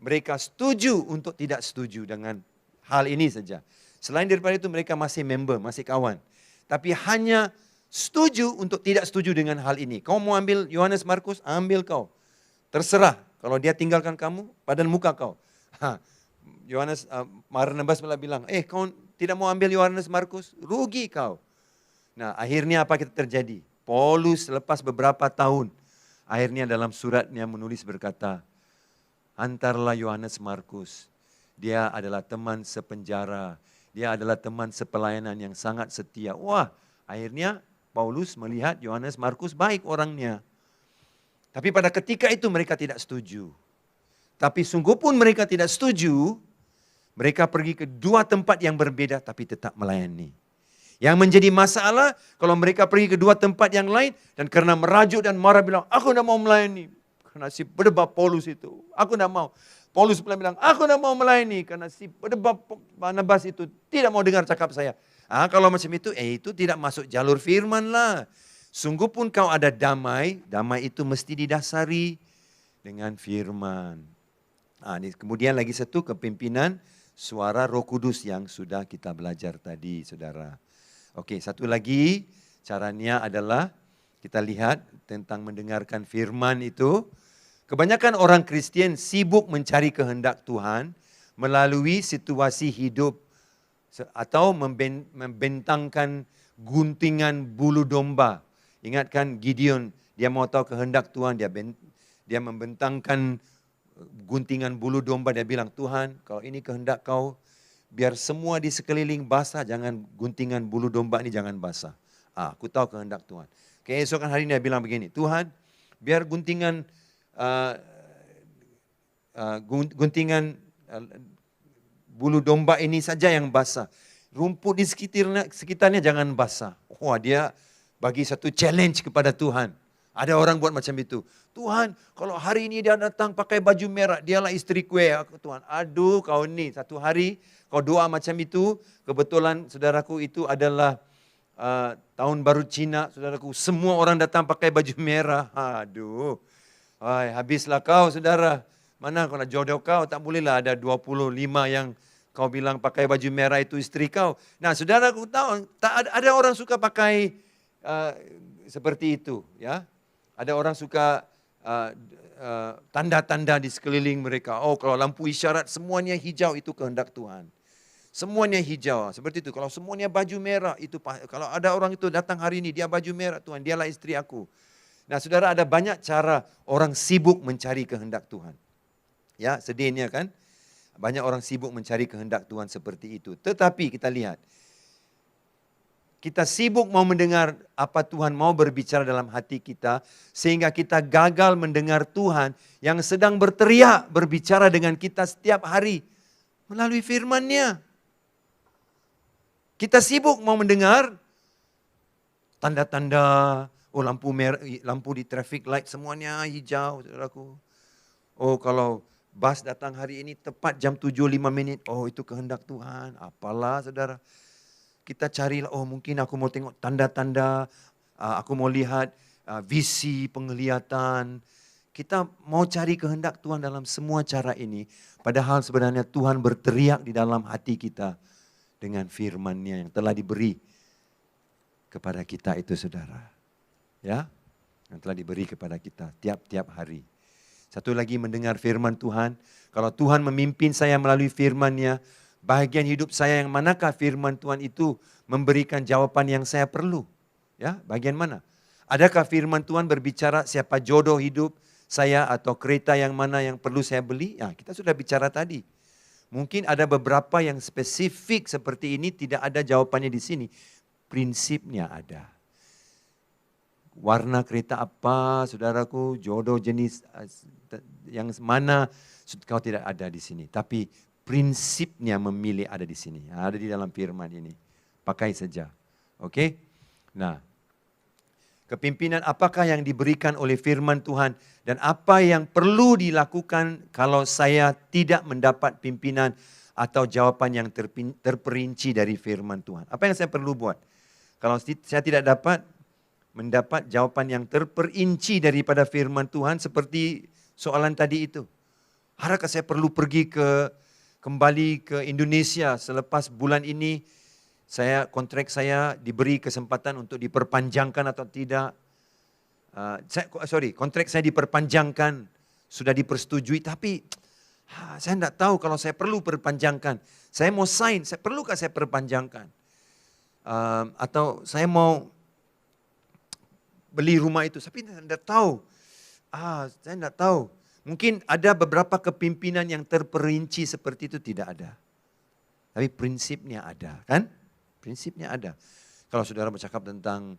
Mereka setuju untuk tidak setuju dengan hal ini saja. Selain daripada itu, mereka masih member, masih kawan. Tapi hanya setuju untuk tidak setuju dengan hal ini. Kau mau ambil Yohanes Markus, ambil kau. Terserah. Kalau dia tinggalkan kamu, padan muka kau. Barnabas bilang, kau tidak mau ambil Yohanes Markus, rugi kau. Nah, akhirnya apa kita terjadi? Paulus selepas beberapa tahun, akhirnya dalam suratnya menulis berkata, antarlah Yohanes Markus. Dia adalah teman sepenjara, dia adalah teman sepelayanan yang sangat setia. Wah, akhirnya Paulus melihat Yohanes Markus baik orangnya. Tapi pada ketika itu mereka tidak setuju. Tapi sungguh pun mereka tidak setuju, mereka pergi ke dua tempat yang berbeda tapi tetap melayani. Yang menjadi masalah kalau mereka pergi ke dua tempat yang lain dan karena merajuk dan marah bilang, aku tidak mau melayani. Karena si pedebab Paulus itu, aku tidak mau. Paulus bilang, aku tidak mau melayani karena si pedebab Barnabas itu tidak mau dengar cakap saya. Kalau macam itu tidak masuk jalur firman lah. Sungguh pun kau ada damai, damai itu mesti didasari dengan firman. Kemudian lagi satu, kepimpinan suara Roh Kudus yang sudah kita belajar tadi, saudara. Oke, satu lagi caranya adalah kita lihat tentang mendengarkan firman itu. Kebanyakan orang Kristen sibuk mencari kehendak Tuhan melalui situasi hidup atau membentangkan guntingan bulu domba. Ingatkan Gideon, dia mau tahu kehendak Tuhan, dia membentangkan guntingan bulu domba, dia bilang, Tuhan, kalau ini kehendak kau, biar semua di sekeliling basah, jangan guntingan bulu domba ini jangan basah. Aku tahu kehendak Tuhan. Keesokan hari ini dia bilang begini, Tuhan, biar guntingan bulu domba ini saja yang basah. Rumput di sekitarnya jangan basah. Wah, dia bagi satu challenge kepada Tuhan. Ada orang buat macam itu. Tuhan, kalau hari ini dia datang pakai baju merah, dialah istri kue. Tuhan, aduh kau ni, satu hari kau doa macam itu. Kebetulan saudaraku itu adalah tahun baru Cina, saudaraku. Semua orang datang pakai baju merah. Aduh, habislah kau saudara. Mana kalau jodoh kau, tak bolehlah ada 25 yang kau bilang pakai baju merah itu istri kau. Nah saudaraku tahu, tak ada orang suka pakai seperti itu, ya. Ada orang suka tanda-tanda di sekeliling mereka. Oh, kalau lampu isyarat semuanya hijau itu kehendak Tuhan. Semuanya hijau, seperti itu. Kalau semuanya baju merah itu, kalau ada orang itu datang hari ini dia baju merah, Tuhan, dialah istri aku. Nah, saudara, ada banyak cara orang sibuk mencari kehendak Tuhan. Ya, sedihnya kan? Banyak orang sibuk mencari kehendak Tuhan seperti itu. Tetapi kita lihat, kita sibuk mau mendengar apa Tuhan mau berbicara dalam hati kita, sehingga kita gagal mendengar Tuhan yang sedang berteriak, berbicara dengan kita setiap hari melalui firman-Nya. Kita sibuk mau mendengar tanda-tanda, lampu merah, lampu di traffic light semuanya hijau, saudaraku. Oh, kalau bus datang hari ini tepat jam 7.05, oh itu kehendak Tuhan, apalah saudara. kita cari, oh mungkin aku mau tengok tanda-tanda, aku mau lihat visi, penglihatan. Kita mau cari kehendak Tuhan dalam semua cara ini. Padahal sebenarnya Tuhan berteriak di dalam hati kita dengan firman-Nya yang telah diberi kepada kita itu, saudara. Ya, yang telah diberi kepada kita tiap-tiap hari. Satu lagi, mendengar firman Tuhan. Kalau Tuhan memimpin saya melalui firman-Nya, bahagian hidup saya yang manakah firman Tuhan itu memberikan jawaban yang saya perlu? Ya, bagian mana? Adakah firman Tuhan berbicara siapa jodoh hidup saya atau kereta yang mana yang perlu saya beli? Ya, kita sudah bicara tadi. Mungkin ada beberapa yang spesifik seperti ini tidak ada jawabannya di sini. Prinsipnya ada. Warna kereta apa, saudaraku, jodoh jenis yang mana, kau tidak ada di sini. Tapi prinsipnya memilih ada di sini. Ada di dalam firman ini. Pakai saja. Oke? Nah, kepimpinan apakah yang diberikan oleh firman Tuhan dan apa yang perlu dilakukan kalau saya tidak mendapat pimpinan atau jawaban yang terperinci dari firman Tuhan. Apa yang saya perlu buat? Kalau saya tidak dapat mendapat jawaban yang terperinci daripada firman Tuhan seperti soalan tadi itu. Adakah saya perlu pergi kembali ke Indonesia selepas bulan ini kontrak saya diberi kesempatan untuk diperpanjangkan atau tidak? Kontrak saya diperpanjangkan, sudah dipersetujui, tapi saya tidak tahu kalau saya perlu perpanjangkan. Saya mau sign, perlukah saya perpanjangkan? Atau saya mau beli rumah itu, tapi saya tidak tahu. Saya tidak tahu. Mungkin ada beberapa kepimpinan yang terperinci seperti itu, tidak ada. Tapi prinsipnya ada, kan? Prinsipnya ada. Kalau saudara bercakap tentang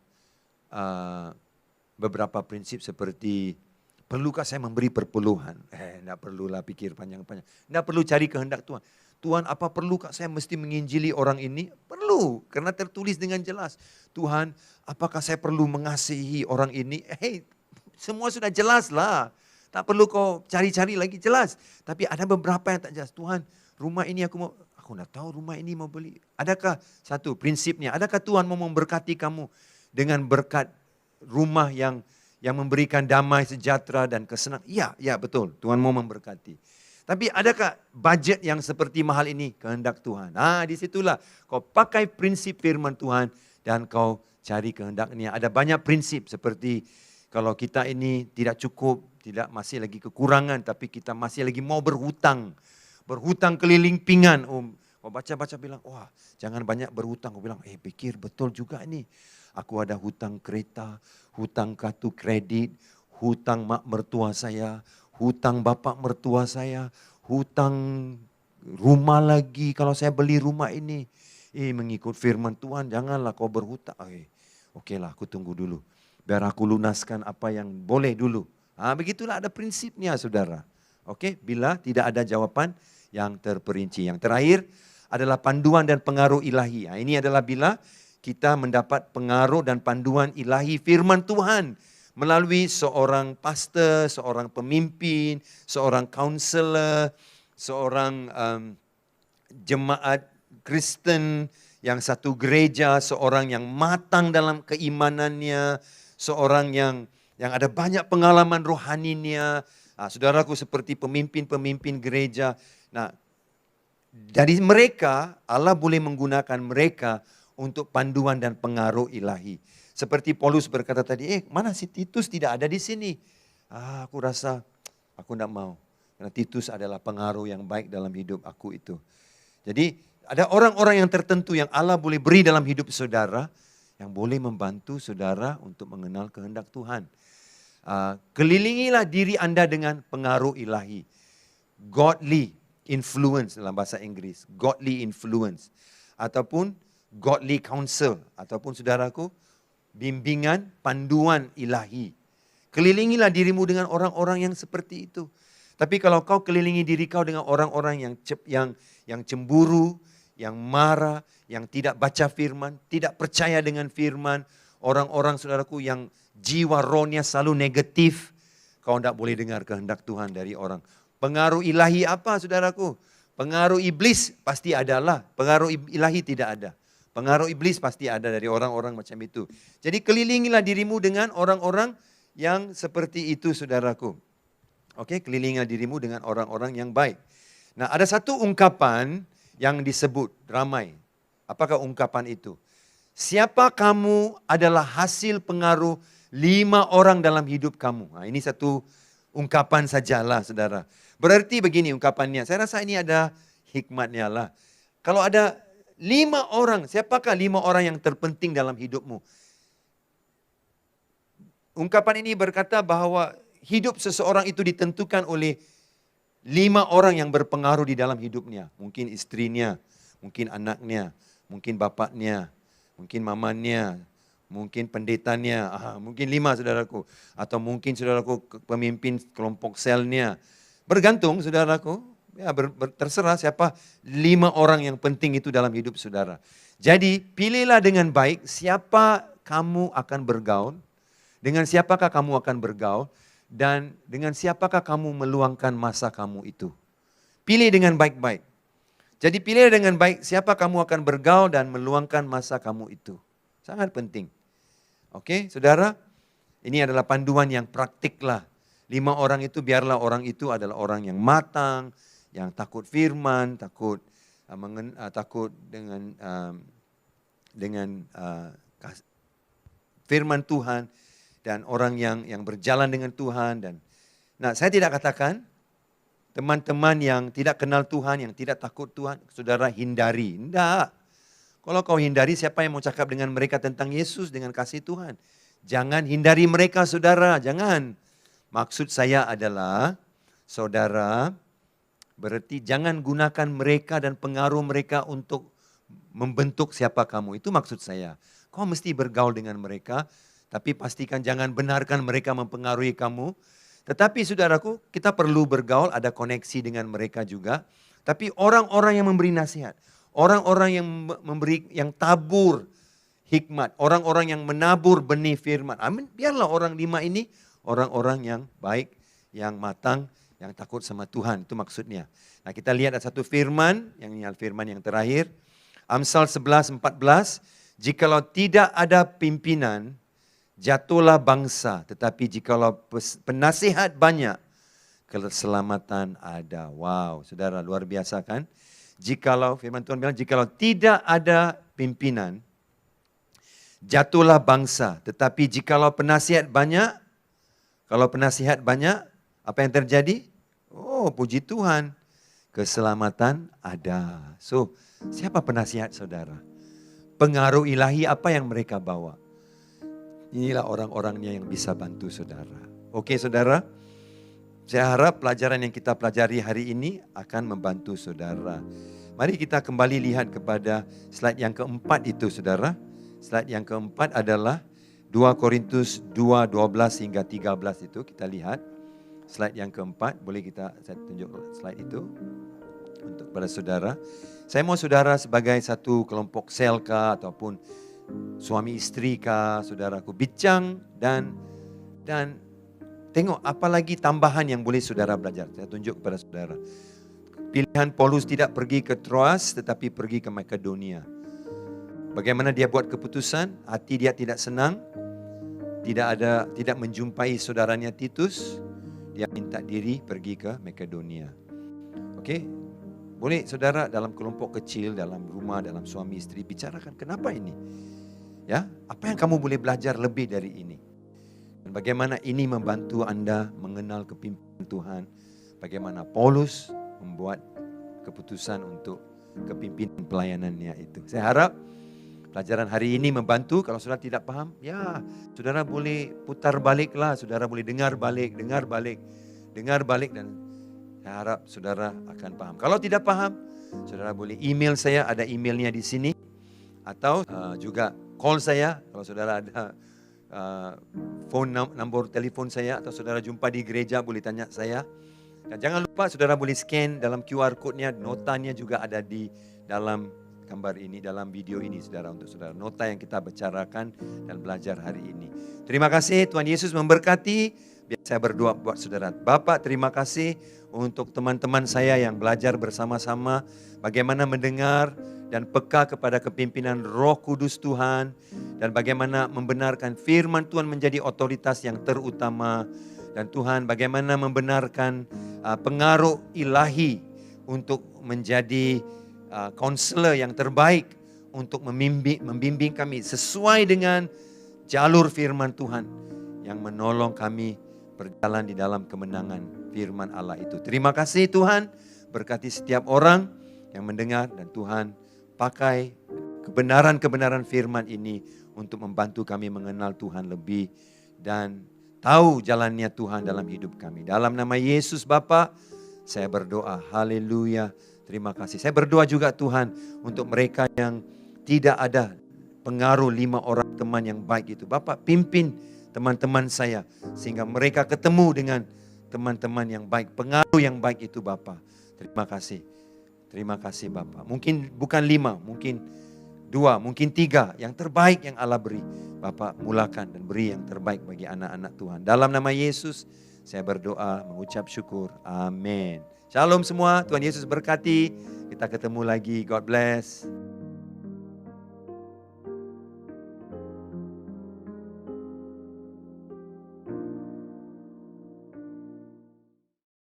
beberapa prinsip seperti, perlukah saya memberi perpuluhan? Tidak perlulah pikir panjang-panjang. Tidak perlu cari kehendak Tuhan. Tuhan, apa perlukah saya mesti menginjili orang ini? Perlu, karena tertulis dengan jelas. Tuhan, apakah saya perlu mengasihi orang ini? Semua sudah jelas lah. Tak perlu kau cari-cari lagi, jelas. Tapi ada beberapa yang tak jelas. Tuhan, rumah ini aku tidak tahu rumah ini mau beli. Adakah satu prinsipnya, adakah Tuhan mau memberkati kamu dengan berkat rumah yang memberikan damai, sejahtera dan kesenangan? Ya betul, Tuhan mau memberkati. Tapi adakah budget yang seperti mahal ini kehendak Tuhan? Disitulah kau pakai prinsip firman Tuhan dan kau cari kehendaknya. Ada banyak prinsip seperti kalau kita ini tidak cukup, masih lagi kekurangan, tapi kita masih lagi mau berhutang keliling pinggan. Kau baca-baca bilang, wah jangan banyak berhutang. Kau bilang, pikir betul juga ini. Aku ada hutang kereta, hutang kartu kredit, hutang mak mertua saya, hutang bapak mertua saya, hutang rumah lagi kalau saya beli rumah ini. Mengikut firman Tuhan, janganlah kau berhutang. Okelah, aku tunggu dulu. Biar aku lunaskan apa yang boleh dulu. Begitulah ada prinsipnya, saudara. Oke, bila tidak ada jawaban yang terperinci. Yang terakhir adalah panduan dan pengaruh ilahi. Ini adalah bila kita mendapat pengaruh dan panduan ilahi firman Tuhan melalui seorang pastor, seorang pemimpin, seorang counselor, seorang jemaat Kristen yang satu gereja, seorang yang matang dalam keimanannya, seorang yang ada banyak pengalaman rohaninya. Saudaraku, seperti pemimpin-pemimpin gereja. Nah, dari mereka Allah boleh menggunakan mereka untuk panduan dan pengaruh ilahi. Seperti Paulus berkata tadi, mana si Titus tidak ada di sini? Aku rasa aku tidak mau. Karena Titus adalah pengaruh yang baik dalam hidup aku itu. Jadi ada orang-orang yang tertentu yang Allah boleh beri dalam hidup saudara, yang boleh membantu saudara untuk mengenal kehendak Tuhan. Kelilingilah diri Anda dengan pengaruh ilahi. Godly influence dalam bahasa Inggris. Godly influence. Ataupun godly counsel. Ataupun saudaraku, bimbingan, panduan ilahi. Kelilingilah dirimu dengan orang-orang yang seperti itu. Tapi kalau kau kelilingi diri kau dengan orang-orang yang cemburu, yang marah, yang tidak baca firman, tidak percaya dengan firman, orang-orang saudaraku yang jiwa rohnya selalu negatif, kau tidak boleh dengar kehendak Tuhan dari orang. Pengaruh ilahi apa, saudaraku? Pengaruh iblis pasti adalah, pengaruh ilahi tidak ada. Pengaruh iblis pasti ada dari orang-orang macam itu. Jadi kelilingilah dirimu dengan orang-orang yang seperti itu, saudaraku. Oke, kelilingilah dirimu dengan orang-orang yang baik. Nah, ada satu ungkapan yang disebut ramai. Apakah ungkapan itu? Siapa kamu adalah hasil pengaruh 5 orang dalam hidup kamu. Nah, ini satu ungkapan sajalah, saudara. Berarti begini ungkapannya. Saya rasa ini ada hikmatnya lah. Kalau ada 5 orang, siapakah 5 orang yang terpenting dalam hidupmu? Ungkapan ini berkata bahwa hidup seseorang itu ditentukan oleh 5 orang yang berpengaruh di dalam hidupnya. Mungkin istrinya, mungkin anaknya, mungkin bapaknya, mungkin mamanya, mungkin pendetanya, mungkin 5 saudaraku. Atau mungkin saudaraku pemimpin kelompok selnya. Bergantung saudaraku. Ya, terserah siapa 5 orang yang penting itu dalam hidup saudara. Jadi pilihlah dengan baik siapa kamu akan bergaul, dengan siapakah kamu akan bergaul, dan dengan siapakah kamu meluangkan masa kamu itu. Pilih dengan baik-baik. Jadi pilih dengan baik siapa kamu akan bergaul dan meluangkan masa kamu itu. Sangat penting. Oke, saudara, ini adalah panduan yang praktik lah. 5 orang itu biarlah orang itu adalah orang yang matang, yang takut firman, takut dengan firman Tuhan, dan orang yang berjalan dengan Tuhan. Dan nah, saya tidak katakan teman-teman yang tidak kenal Tuhan, yang tidak takut Tuhan, saudara hindari. Tidak. Kalau kau hindari, siapa yang mau cakap dengan mereka tentang Yesus, dengan kasih Tuhan? Jangan hindari mereka, saudara. Jangan. Maksud saya adalah, saudara, berarti jangan gunakan mereka dan pengaruh mereka untuk membentuk siapa kamu. Itu maksud saya. Kau mesti bergaul dengan mereka, tapi pastikan jangan benarkan mereka mempengaruhi kamu. Tetapi saudaraku, kita perlu bergaul, ada koneksi dengan mereka juga. Tapi orang-orang yang memberi nasihat, orang-orang yang yang tabur hikmat, orang-orang yang menabur benih firman. Amin. Biarlah orang 5 ini orang-orang yang baik, yang matang, yang takut sama Tuhan, itu maksudnya. Nah, kita lihat ada satu firman, yang ini firman yang terakhir. Amsal 11:14, jikalau tidak ada pimpinan, jatuhlah bangsa, tetapi jikalau penasihat banyak, keselamatan ada. Wow, saudara, luar biasa kan? Jikalau, firman Tuhan bilang, jikalau tidak ada pimpinan, jatuhlah bangsa, tetapi jikalau penasihat banyak, kalau penasihat banyak, apa yang terjadi? Oh, puji Tuhan. Keselamatan ada. So, siapa penasihat saudara? Pengaruh ilahi apa yang mereka bawa? Inilah orang-orangnya yang bisa bantu saudara. Oke saudara, saya harap pelajaran yang kita pelajari hari ini akan membantu saudara. Mari kita kembali lihat kepada slide yang keempat itu saudara. Slide yang keempat adalah 2 Korintus 2:12 hingga 13 itu kita lihat. Slide yang keempat, boleh saya tunjuk slide itu untuk pada saudara. Saya mau saudara sebagai satu kelompok sel kah ataupun suami istri kah, saudaraku bincang dan tengok apa lagi tambahan yang boleh saudara belajar. Saya tunjuk kepada saudara. Pilihan Paulus tidak pergi ke Troas tetapi pergi ke Makedonia. Bagaimana dia buat keputusan? Hati dia tidak senang, tidak menjumpai saudaranya Titus. Dia minta diri pergi ke Makedonia. Oke, boleh saudara dalam kelompok kecil, dalam rumah, dalam suami istri bicarakan kenapa ini? Ya, apa yang kamu boleh belajar lebih dari ini? Dan bagaimana ini membantu Anda mengenal kepimpinan Tuhan? Bagaimana Paulus membuat keputusan untuk kepimpinan pelayanannya itu? Saya harap pelajaran hari ini membantu. Kalau saudara tidak paham, ya saudara boleh putar baliklah, saudara boleh dengar balik dan saya harap saudara akan paham. Kalau tidak paham, saudara boleh email saya, ada emailnya di sini. Atau juga call saya, kalau saudara ada nombor telepon saya, atau saudara jumpa di gereja boleh tanya saya. Dan jangan lupa saudara boleh scan dalam QR code-nya, notanya juga ada di dalam gambar ini, dalam video ini saudara, untuk saudara. Nota yang kita bicarakan dan belajar hari ini. Terima kasih, Tuhan Yesus memberkati. Biar saya berdoa buat saudara. Bapak, terima kasih untuk teman-teman saya yang belajar bersama-sama bagaimana mendengar dan peka kepada kepimpinan Roh Kudus Tuhan, dan bagaimana membenarkan firman Tuhan menjadi otoritas yang terutama. Dan Tuhan, bagaimana membenarkan pengaruh ilahi untuk menjadi konselor yang terbaik untuk membimbing kami sesuai dengan jalur firman Tuhan yang menolong kami berjalan di dalam kemenangan firman Allah itu. Terima kasih Tuhan, berkati setiap orang yang mendengar, dan Tuhan pakai kebenaran-kebenaran firman ini untuk membantu kami mengenal Tuhan lebih dan tahu jalannya Tuhan dalam hidup kami. Dalam nama Yesus Bapa, saya berdoa. Haleluya. Terima kasih. Saya berdoa juga Tuhan untuk mereka yang tidak ada pengaruh 5 orang teman yang baik itu. Bapak pimpin teman-teman saya sehingga mereka ketemu dengan teman-teman yang baik, pengaruh yang baik itu Bapak. Terima kasih. Terima kasih Bapak. Mungkin bukan 5, mungkin 2, mungkin 3 yang terbaik yang Allah beri. Bapak mulakan dan beri yang terbaik bagi anak-anak Tuhan. Dalam nama Yesus saya berdoa, mengucap syukur. Amin. Shalom semua, Tuhan Yesus berkati. Kita ketemu lagi. God bless.